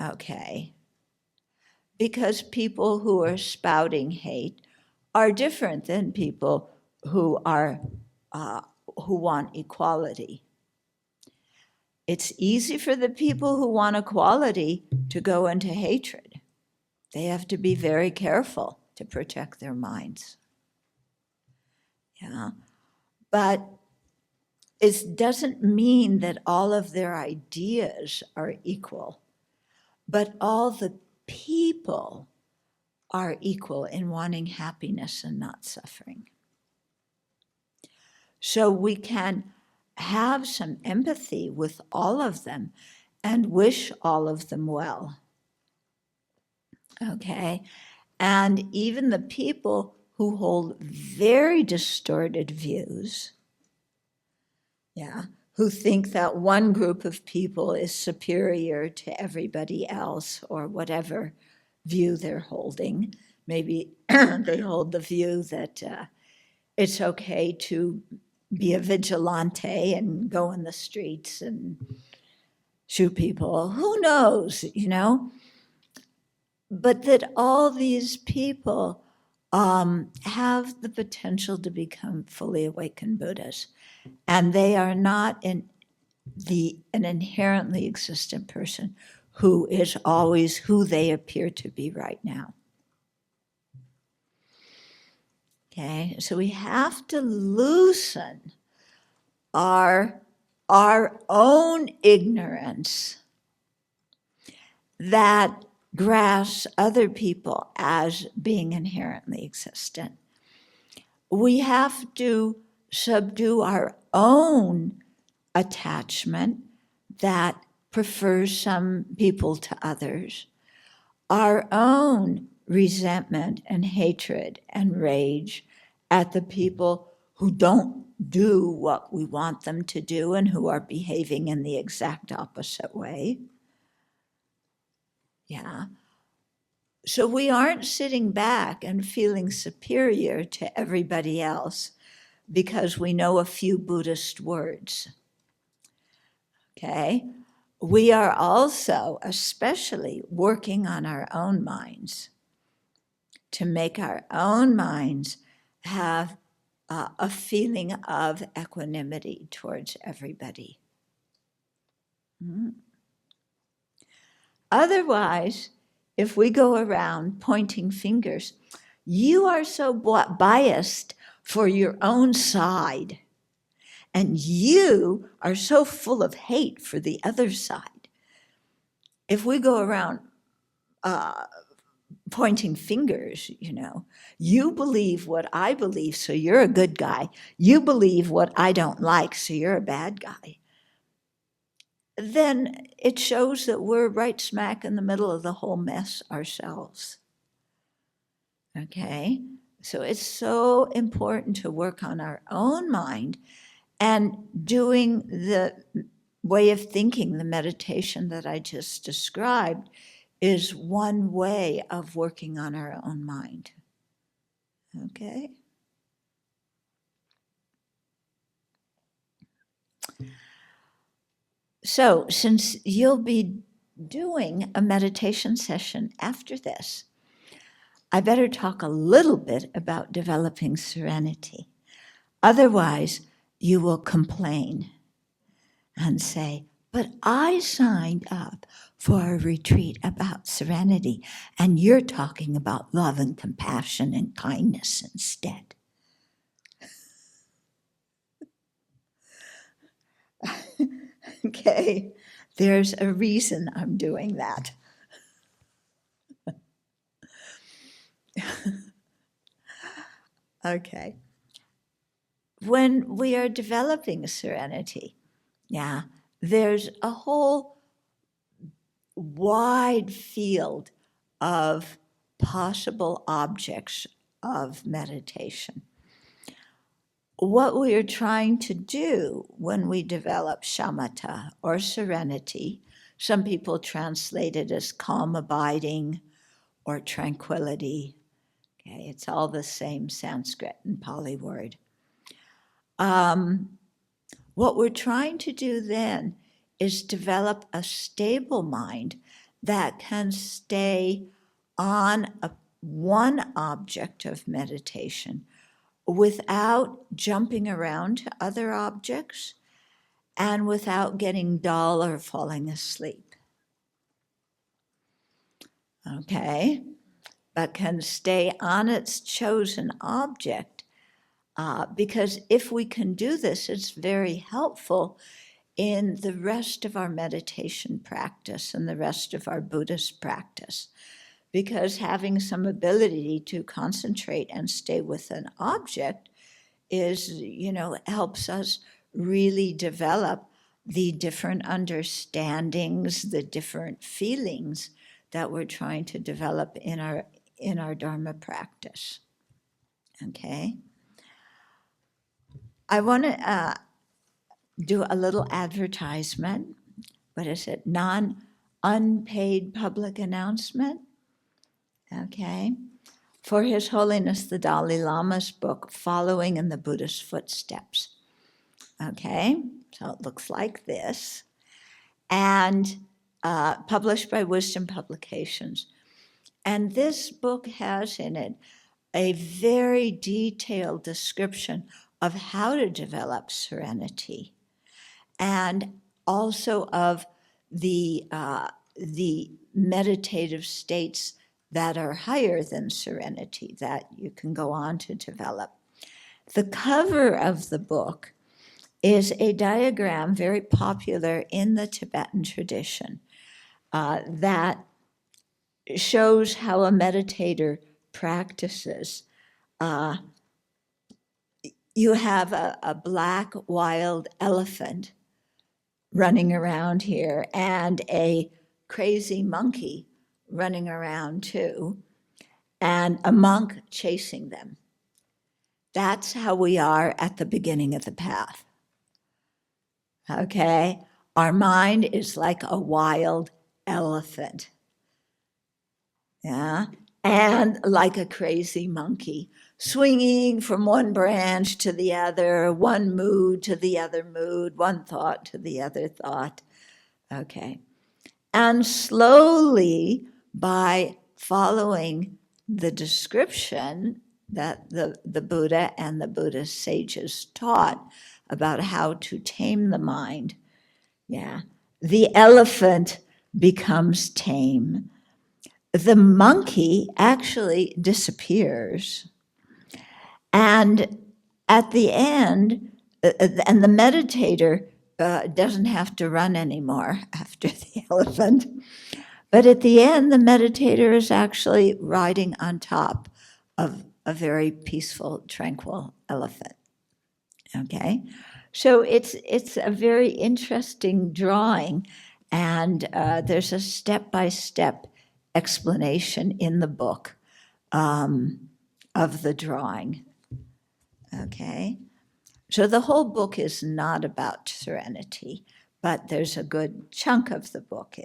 Okay? Because people who are spouting hate are different than people who want equality. It's easy for the people who want equality to go into hatred. They have to be very careful to protect their minds. Yeah. But it doesn't mean that all of their ideas are equal, but all the people are equal in wanting happiness and not suffering. So we can have some empathy with all of them and wish all of them well. Okay? And even the people who hold very distorted views, who think that one group of people is superior to everybody else, or whatever view they're holding. Maybe they hold the view that it's okay to be a vigilante and go in the streets and shoot people. Who knows, But that all these people have the potential to become fully awakened Buddhas. And they are not an inherently existent person who is always who they appear to be right now. Okay, so we have to loosen our own ignorance that grasps other people as being inherently existent. We have to subdue our own attachment that prefers some people to others, our own resentment and hatred and rage at the people who don't do what we want them to do and who are behaving in the exact opposite way. Yeah. So we aren't sitting back and feeling superior to everybody else because we know a few Buddhist words. Okay? We are also especially working on our own minds to make our own minds have a feeling of equanimity towards everybody. Otherwise, if we go around pointing fingers, you are so biased for your own side, and you are so full of hate for the other side. If we go around pointing fingers, you believe what I believe, so you're a good guy. You believe what I don't like, so you're a bad guy. Then it shows that we're right smack in the middle of the whole mess ourselves. Okay? So it's so important to work on our own mind, and doing the way of thinking, the meditation that I just described, is one way of working on our own mind. Okay? So, since you'll be doing a meditation session after this, I better talk a little bit about developing serenity. Otherwise, you will complain and say, but I signed up for a retreat about serenity, and you're talking about love and compassion and kindness instead. Okay, there's a reason I'm doing that. Okay. When we are developing serenity, there's a whole wide field of possible objects of meditation. What we are trying to do when we develop shamatha or serenity, some people translate it as calm abiding or tranquility. Okay, it's all the same Sanskrit and Pali word. What we're trying to do then is develop a stable mind that can stay on one object of meditation without jumping around to other objects and without getting dull or falling asleep. Okay? But can stay on its chosen object, because if we can do this, it's very helpful in the rest of our meditation practice and the rest of our Buddhist practice. Because having some ability to concentrate and stay with an object is, helps us really develop the different understandings, the different feelings that we're trying to develop in in our Dharma practice. Okay? I want to do a little advertisement. What is it? Unpaid public announcement. Okay? For His Holiness the Dalai Lama's book, Following in the Buddha's Footsteps. Okay? So it looks like this. And published by Wisdom Publications. And this book has in it a very detailed description of how to develop serenity, and also of the meditative states that are higher than serenity that you can go on to develop. The cover of the book is a diagram very popular in the Tibetan tradition that shows how a meditator practices. You have a black wild elephant running around here and a crazy monkey running around too, and a monk chasing them. That's how we are at the beginning of the path. Okay? Our mind is like a wild elephant. Yeah? And like a crazy monkey, swinging from one branch to the other, one mood to the other mood, one thought to the other thought. Okay. And slowly, by following the description that the Buddha and the Buddhist sages taught about how to tame the mind, the elephant becomes tame. The monkey actually disappears. And at the end, and the meditator doesn't have to run anymore after the elephant. But at the end, the meditator is actually riding on top of a very peaceful, tranquil elephant. Okay? So it's a very interesting drawing, and there's a step-by-step explanation in the book of the drawing. Okay? So the whole book is not about serenity, but there's a good chunk of the book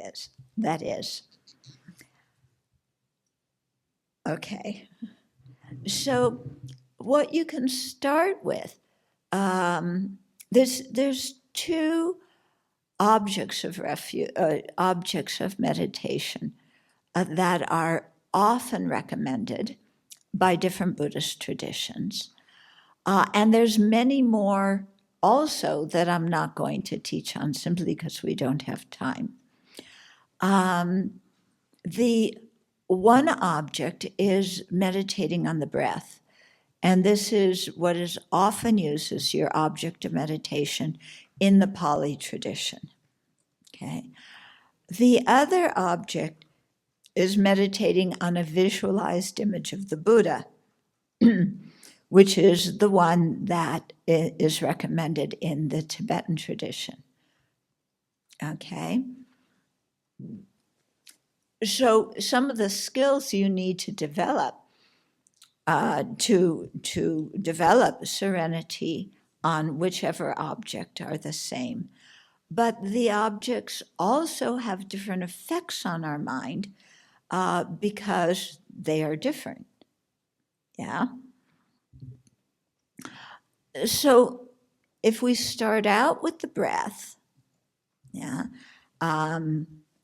that is. Okay. So what you can start with, there's two objects of objects of meditation that are often recommended by different Buddhist traditions. And there's many more also that I'm not going to teach on simply because we don't have time. The one object is meditating on the breath. And this is what is often used as your object of meditation in the Pali tradition. Okay. The other object is meditating on a visualized image of the Buddha, which is the one that is recommended in the Tibetan tradition. Okay? So some of the skills you need to develop to develop serenity on whichever object are the same. But the objects also have different effects on our mind because they are different. Yeah? So if we start out with the breath,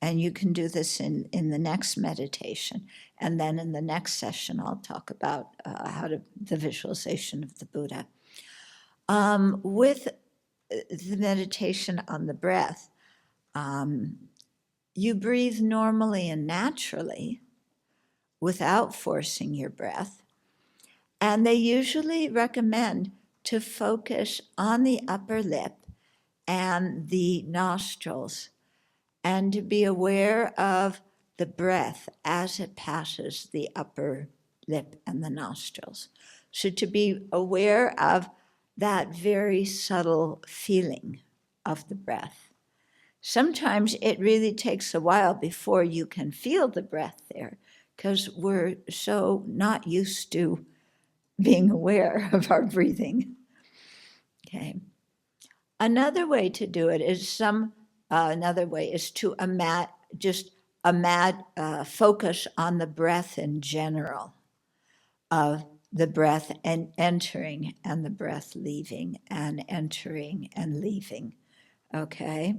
and you can do this in the next meditation, and then in the next session I'll talk about the visualization of the Buddha. With the meditation on the breath, you breathe normally and naturally without forcing your breath, and they usually recommend to focus on the upper lip and the nostrils, and to be aware of the breath as it passes the upper lip and the nostrils. So to be aware of that very subtle feeling of the breath. Sometimes it really takes a while before you can feel the breath there. because we're so not used to being aware of our breathing. Okay. Another way to do it is to focus on the breath in general, of the breath and entering and the breath leaving and entering and leaving. Okay.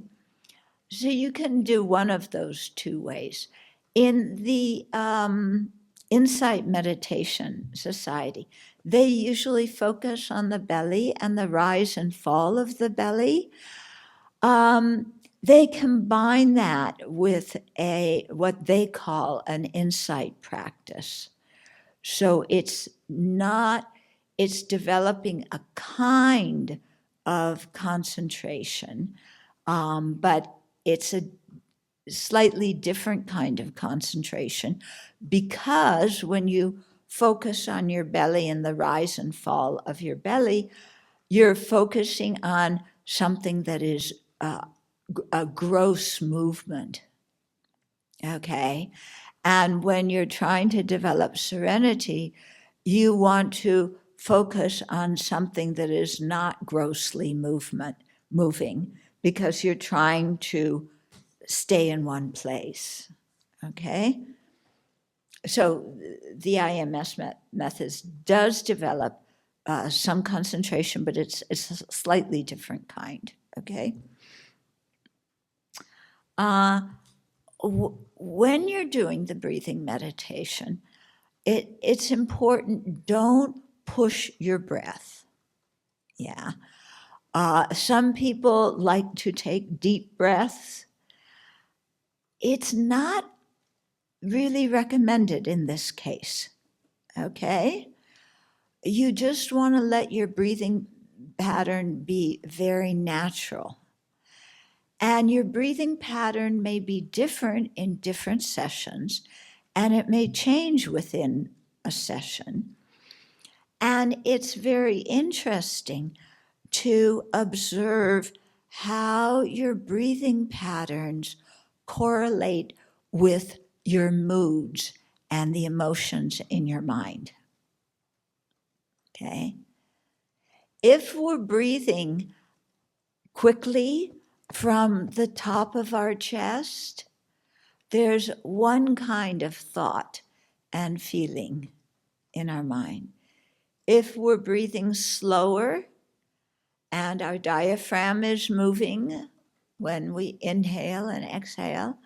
So you can do one of those two ways. In the Insight Meditation Society, they usually focus on the belly and the rise and fall of the belly. They combine that with what they call an insight practice. So it's developing a kind of concentration, but it's a slightly different kind of concentration, because when you focus on your belly and the rise and fall of your belly, you're focusing on something that is a gross movement, okay? And when you're trying to develop serenity, you want to focus on something that is not grossly moving, because you're trying to stay in one place, okay? So the IMS methods does develop some concentration, but it's a slightly different kind, okay? When you're doing the breathing meditation, it's important, don't push your breath, yeah? Some people like to take deep breaths. It's not really recommended in this case, okay? You just want to let your breathing pattern be very natural. And your breathing pattern may be different in different sessions, and it may change within a session. And it's very interesting to observe how your breathing patterns correlate with your moods and the emotions in your mind. Okay? If we're breathing quickly from the top of our chest, there's one kind of thought and feeling in our mind. If we're breathing slower and our diaphragm is moving when we inhale and exhale,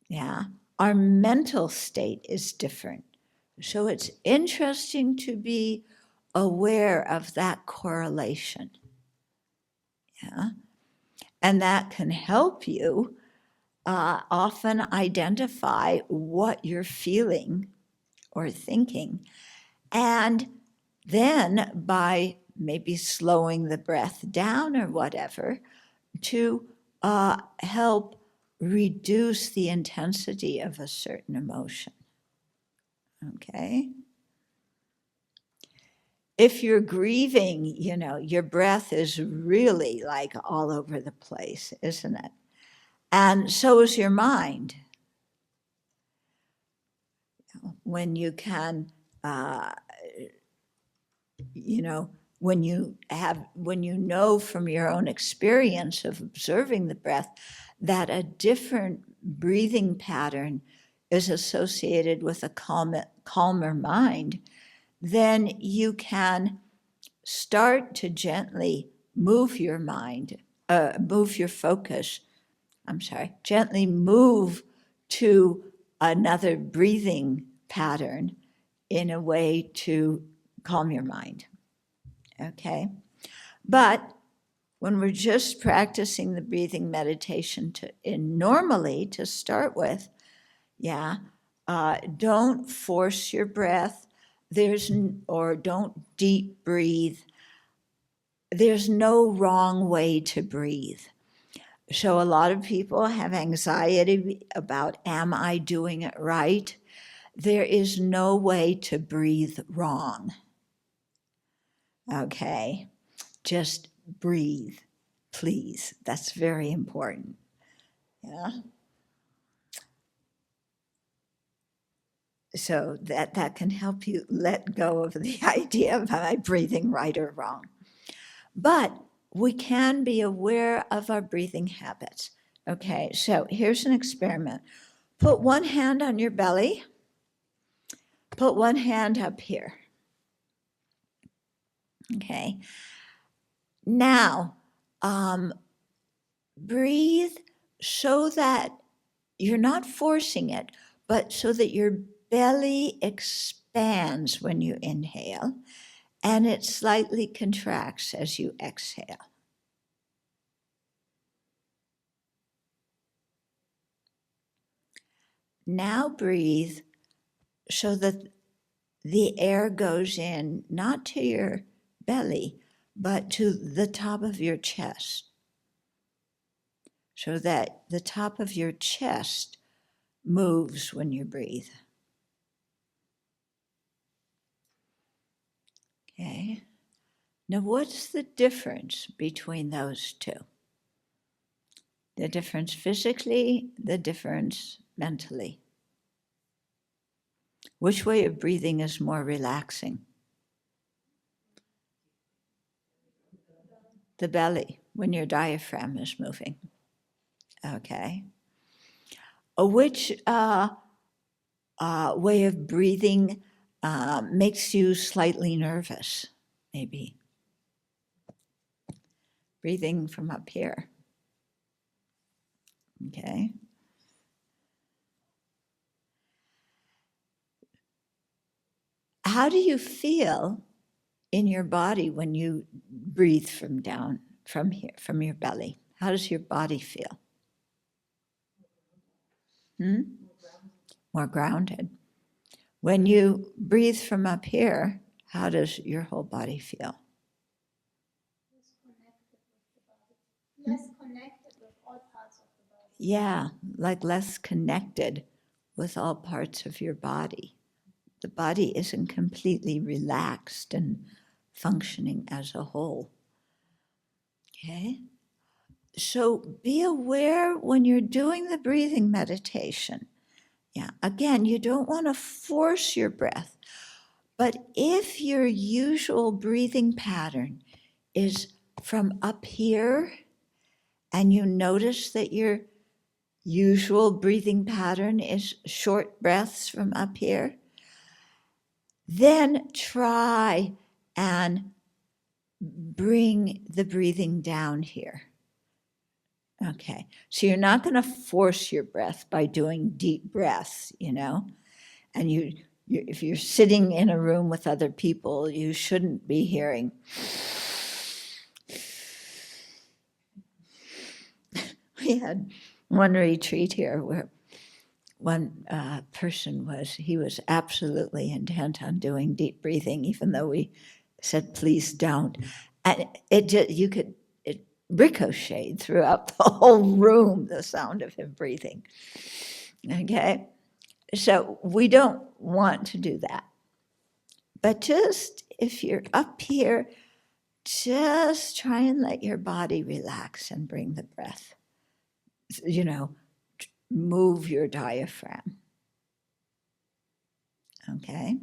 yeah, our mental state is different. So it's interesting to be aware of that correlation. Yeah. And that can help you often identify what you're feeling or thinking. And then by maybe slowing the breath down or whatever, to help reduce the intensity of a certain emotion. Okay? If you're grieving, your breath is really like all over the place, isn't it? And so is your mind. When you can, when you know from your own experience of observing the breath that a different breathing pattern is associated with a calmer mind, then you can start to gently gently move to another breathing pattern in a way to calm your mind, okay? But when we're just practicing the breathing meditation normally to start with, don't force your breath, or don't deep breathe. There's no wrong way to breathe. So a lot of people have anxiety about, am I doing it right? There is no way to breathe wrong. Okay, just breathe, please. That's very important. Yeah. So that can help you let go of the idea of am I breathing right or wrong. But we can be aware of our breathing habits. Okay, so here's an experiment. Put one hand on your belly, put one hand up here. Okay, now breathe so that you're not forcing it, but so that your belly expands when you inhale and it slightly contracts as you exhale. Now breathe so that the air goes in not to your belly, but to the top of your chest, so that the top of your chest moves when you breathe. Okay. Now, what's the difference between those two? The difference physically, the difference mentally. Which way of breathing is more relaxing? The belly, when your diaphragm is moving. Okay. Which way of breathing makes you slightly nervous, maybe? Breathing from up here. Okay. How do you feel in your body when you breathe from down, from here, from your belly? How does your body feel? More grounded. When you breathe from up here, how does your whole body feel? Less connected with all parts of the body. Yeah, like less connected with all parts of your body. The body isn't completely relaxed and functioning as a whole. Okay? So be aware when you're doing the breathing meditation. Yeah, again, you don't want to force your breath, but if your usual breathing pattern is from up here and you notice that your usual breathing pattern is short breaths from up here, then try and bring the breathing down here. Okay, so you're not going to force your breath by doing deep breaths, and if you're sitting in a room with other people, you shouldn't be hearing. We had one retreat here where one person was absolutely intent on doing deep breathing, even though we said, please don't. And it ricocheted throughout the whole room, the sound of him breathing. Okay? So we don't want to do that. But just if you're up here, just try and let your body relax and bring the breath. Move your diaphragm. Okay?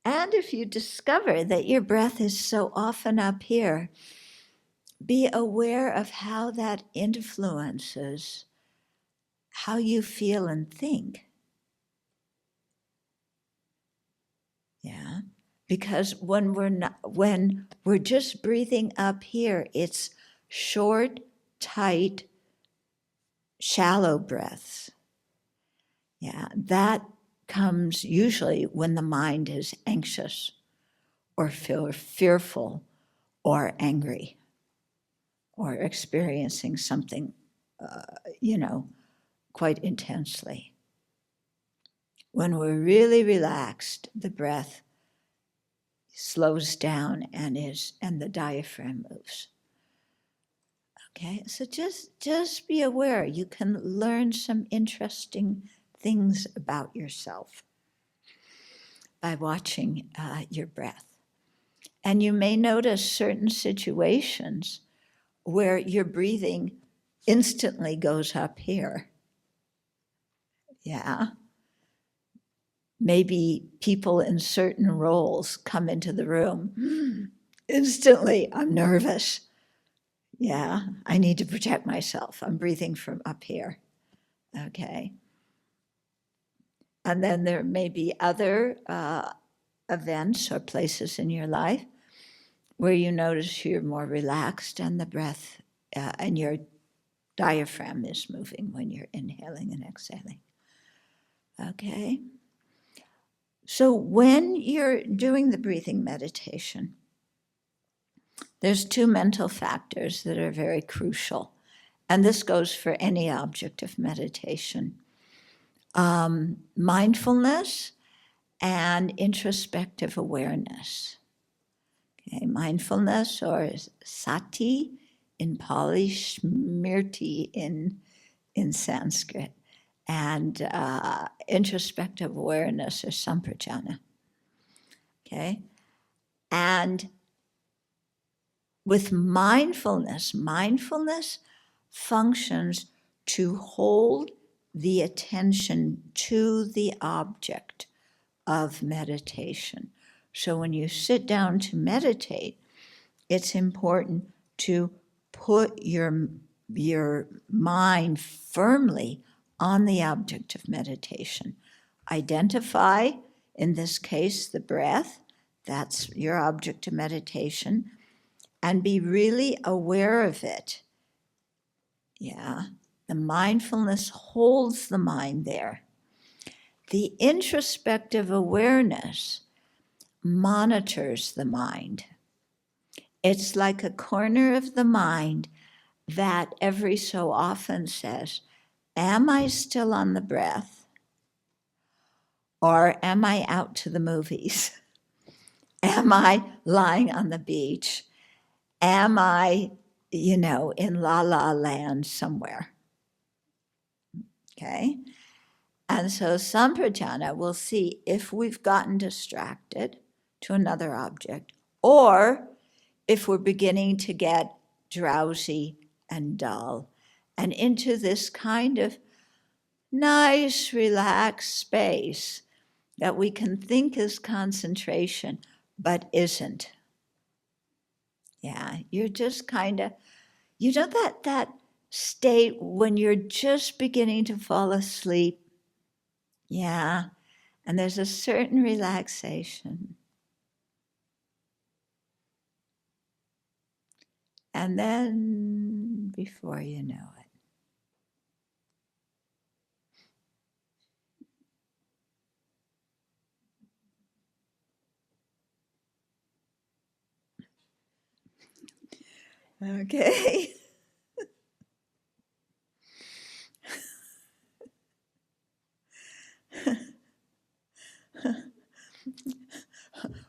And if you discover that your breath is so often up here, be aware of how that influences how you feel and think. Yeah? Because when we're just breathing up here, it's short, tight, shallow breaths. Yeah, that comes usually when the mind is anxious or fearful or angry or experiencing something, quite intensely. When we're really relaxed, the breath slows down and the diaphragm moves. Okay, so just be aware. You can learn some interesting things about yourself by watching your breath. And you may notice certain situations where your breathing instantly goes up here. Yeah. maybe people in certain roles come into the room. Instantly, I'm nervous. Yeah, I need to protect myself. I'm breathing from up here. Okay. And then there may be other events or places in your life where you notice you're more relaxed and the breath and your diaphragm is moving when you're inhaling and exhaling. Okay. So when you're doing the breathing meditation, there's two mental factors that are very crucial. And this goes for any object of meditation. Mindfulness and introspective awareness. Okay, mindfulness, or sati in Pali, smriti in Sanskrit, and introspective awareness, or sampajana. Okay, and with mindfulness functions to hold the attention to the object of meditation. So when you sit down to meditate, it's important to put your mind firmly on the object of meditation. Identify, in this case, the breath. That's your object of meditation. And be really aware of it. Yeah, the mindfulness holds the mind there. The introspective awareness monitors the mind. It's like a corner of the mind that every so often says, am I still on the breath? Or am I out to the movies? Am I lying on the beach? Am I, in la la land somewhere? Okay. And so sampajana will see if we've gotten distracted to another object, or if we're beginning to get drowsy and dull, and into this kind of nice, relaxed space that we can think is concentration, but isn't. Yeah, you're just kind of, that state when you're just beginning to fall asleep. Yeah, and there's a certain relaxation. And then before you know it. Okay.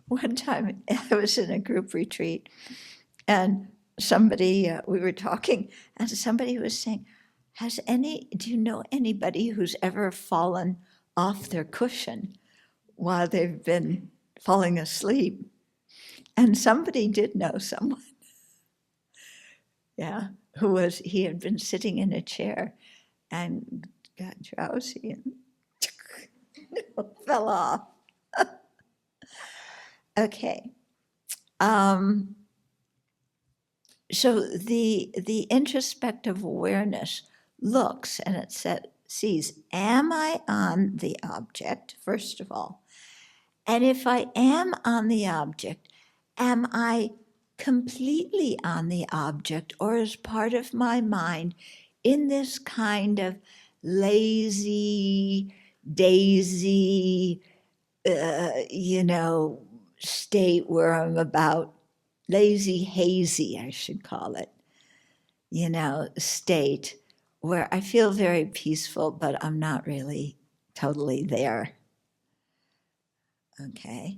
One time I was in a group retreat and somebody, we were talking, and somebody was saying, do you know anybody who's ever fallen off their cushion while they've been falling asleep? And somebody did know someone, yeah, he had been sitting in a chair and got drowsy and fell off. Okay. So the introspective awareness looks and it sees, am I on the object, first of all? And if I am on the object, am I completely on the object, or is part of my mind in this kind of lazy, daisy, state where I'm about lazy, hazy, I should call it, state where I feel very peaceful, but I'm not really totally there. Okay.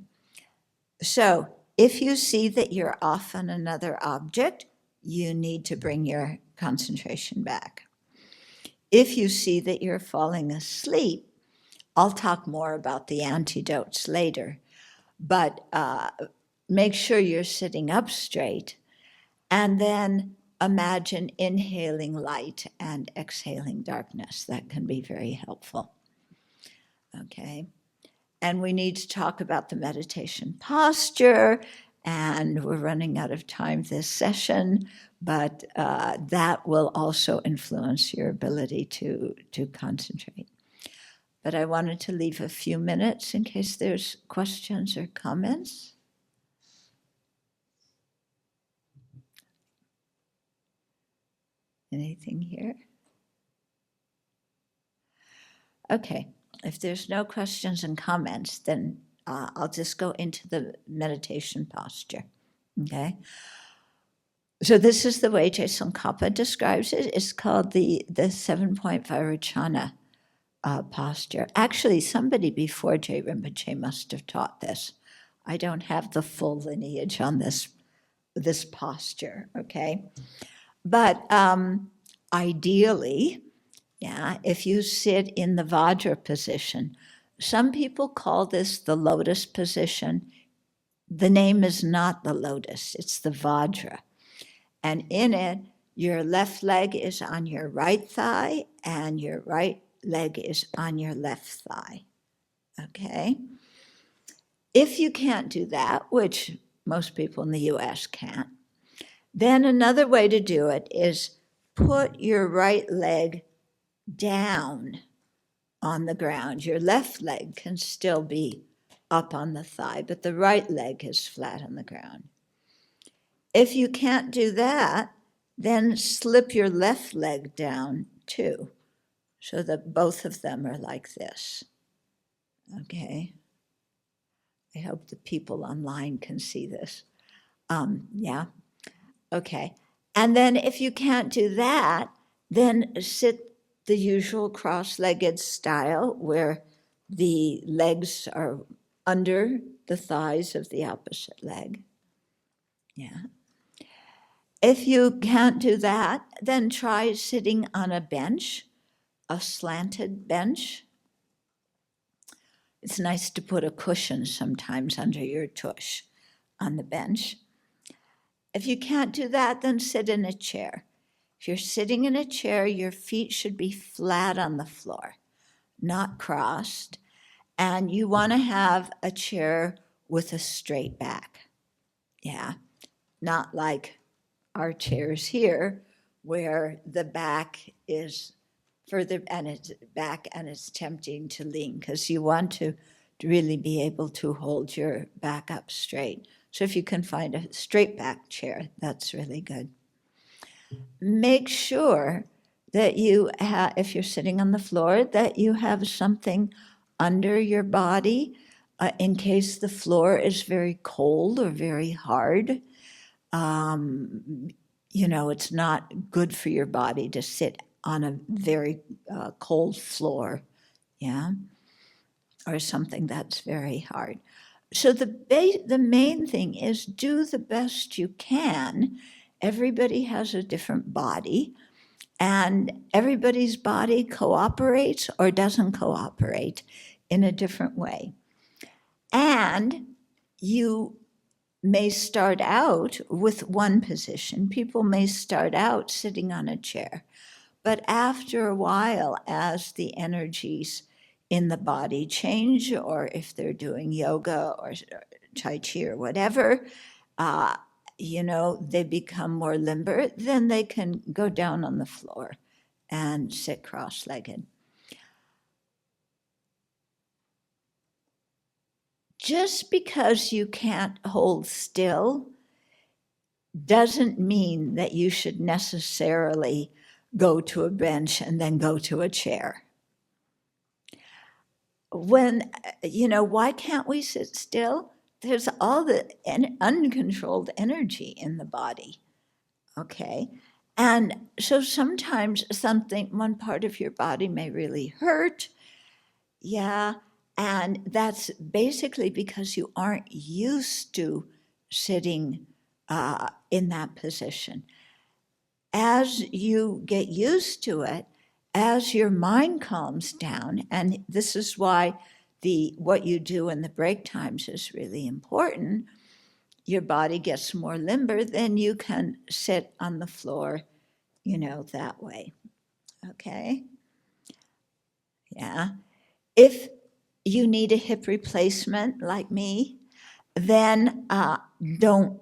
So if you see that you're off on another object, you need to bring your concentration back. If you see that you're falling asleep, I'll talk more about the antidotes later, but make sure you're sitting up straight, and then imagine inhaling light and exhaling darkness. That can be very helpful. Okay. And we need to talk about the meditation posture, and we're running out of time this session, but that will also influence your ability to concentrate. But I wanted to leave a few minutes in case there's questions or comments. Anything here? Okay, if there's no questions and comments, then I'll just go into the meditation posture, okay? So this is the way Je Tsongkhapa describes it. It's called the 7-point Vairocana posture. Actually, somebody before Je Rinpoche must have taught this. I don't have the full lineage on this posture, okay? But ideally, yeah, if you sit in the Vajra position, some people call this the lotus position. The name is not the lotus, it's the Vajra. And in it, your left leg is on your right thigh and your right leg is on your left thigh, okay? If you can't do that, which most people in the US can't, then another way to do it is put your right leg down on the ground. Your left leg can still be up on the thigh, but the right leg is flat on the ground. If you can't do that, then slip your left leg down too, so that both of them are like this. Okay. I hope the people online can see this. Yeah. Okay. And then if you can't do that, then sit the usual cross-legged style where the legs are under the thighs of the opposite leg. Yeah. If you can't do that, then try sitting on a bench, a slanted bench. It's nice to put a cushion sometimes under your tush on the bench. If you can't do that, then sit in a chair. If you're sitting in a chair, your feet should be flat on the floor, not crossed. And you want to have a chair with a straight back. Yeah, not like our chairs here, where the back is further and it's back and it's tempting to lean, because you want to really be able to hold your back up straight. So if you can find a straight back chair, that's really good. Make sure that you have, if you're sitting on the floor, that you have something under your body in case the floor is very cold or very hard. It's not good for your body to sit on a very cold floor, yeah, or something that's very hard. So the main thing is do the best you can. Everybody has a different body, and everybody's body cooperates or doesn't cooperate in a different way. And you may start out with one position. People may start out sitting on a chair, but after a while, as the energies in the body change, or if they're doing yoga or Tai Chi or whatever, they become more limber, then they can go down on the floor and sit cross-legged. Just because you can't hold still doesn't mean that you should necessarily go to a bench and then go to a chair. Why can't we sit still? There's all the uncontrolled energy in the body, okay? And so sometimes one part of your body may really hurt, yeah, and that's basically because you aren't used to sitting in that position. As you get used to it, as your mind calms down, and this is why what you do in the break times is really important, your body gets more limber, then you can sit on the floor, that way. Okay? Yeah. If you need a hip replacement like me, then don't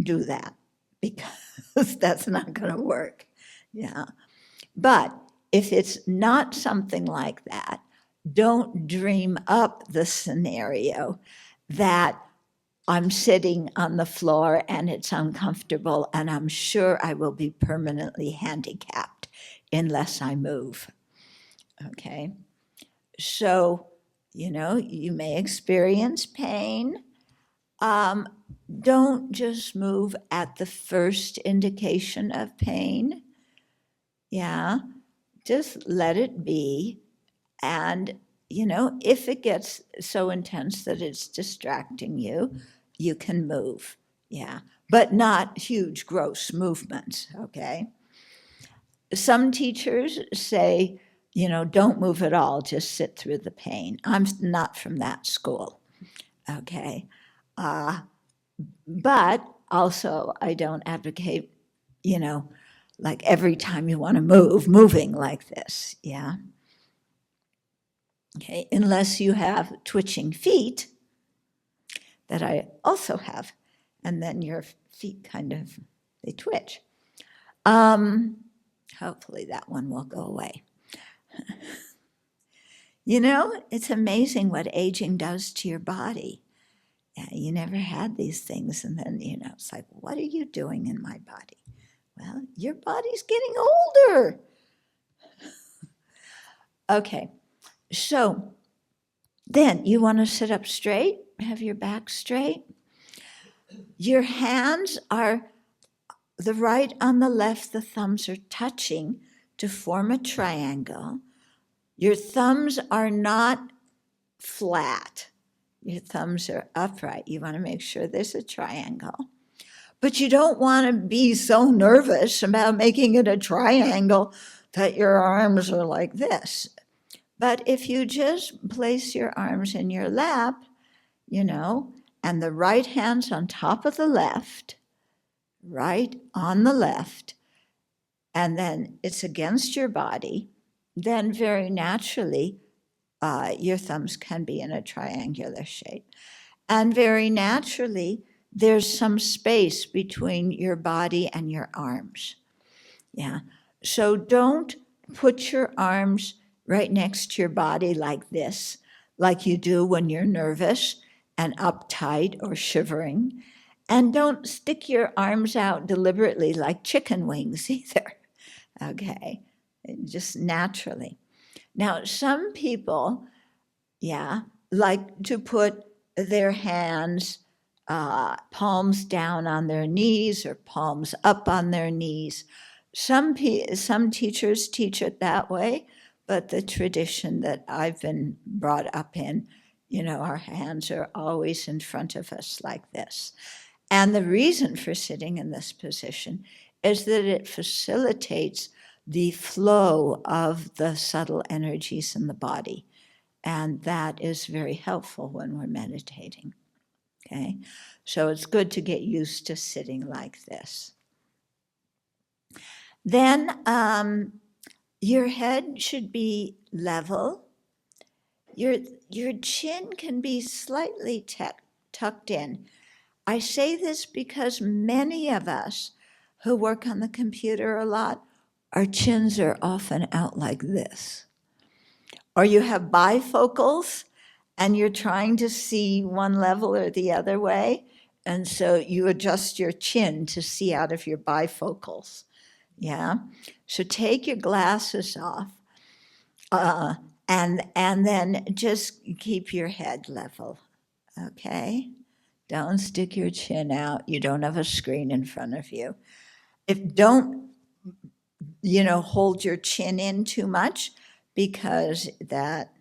do that because that's not going to work. Yeah. But if it's not something like that, don't dream up the scenario that I'm sitting on the floor and it's uncomfortable and I'm sure I will be permanently handicapped unless I move. Okay. So, you may experience pain. Don't just move at the first indication of pain. Yeah, just let it be. And, if it gets so intense that it's distracting you, you can move. Yeah, but not huge, gross movements. Okay. Some teachers say, don't move at all, just sit through the pain. I'm not from that school. Okay. But also, I don't advocate, like every time you want to move, moving like this. Yeah. Okay. Unless you have twitching feet, that I also have, and then your feet they twitch. Hopefully that one will go away. It's amazing what aging does to your body. Yeah, you never had these things, and then, it's like, what are you doing in my body? Well, your body's getting older. Okay, so then you want to sit up straight, have your back straight. Your hands are the right on the left, the thumbs are touching to form a triangle. Your thumbs are not flat. Your thumbs are upright. You want to make sure there's a triangle. But you don't want to be so nervous about making it a triangle that your arms are like this. But if you just place your arms in your lap, and the right hand's on top of the left, right on the left, and then it's against your body, then very naturally, your thumbs can be in a triangular shape. And very naturally, there's some space between your body and your arms. Yeah. So don't put your arms right next to your body like this, like you do when you're nervous and uptight or shivering. And don't stick your arms out deliberately like chicken wings either. Okay. Just naturally. Now, some people, like to put their hands palms down on their knees or palms up on their knees. Some teachers teach it that way, but the tradition that I've been brought up in, our hands are always in front of us like this. And the reason for sitting in this position is that it facilitates the flow of the subtle energies in the body. And that is very helpful when we're meditating. Okay, so it's good to get used to sitting like this. Then your head should be level. Your chin can be slightly tucked in. I say this because many of us who work on the computer a lot, our chins are often out like this. Or you have bifocals and you're trying to see one level or the other way. And so you adjust your chin to see out of your bifocals. Yeah. So take your glasses off and then just keep your head level. Okay. Don't stick your chin out. You don't have a screen in front of you. Don't hold your chin in too much because that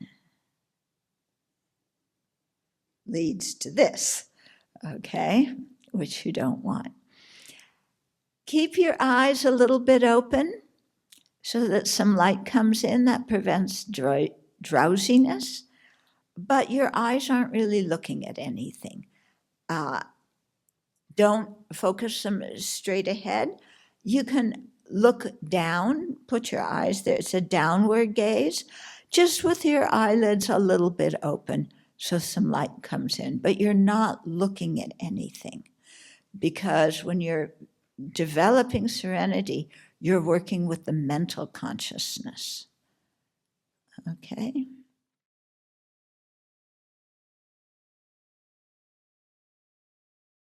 leads to this, okay, which you don't want. Keep your eyes a little bit open so that some light comes in that prevents drowsiness, but your eyes aren't really looking at anything. Don't focus them straight ahead. You can look down, put your eyes there. It's a downward gaze. just with your eyelids a little bit open so some light comes in, but you're not looking at anything. Because when you're developing serenity, you're working with the mental consciousness. Okay?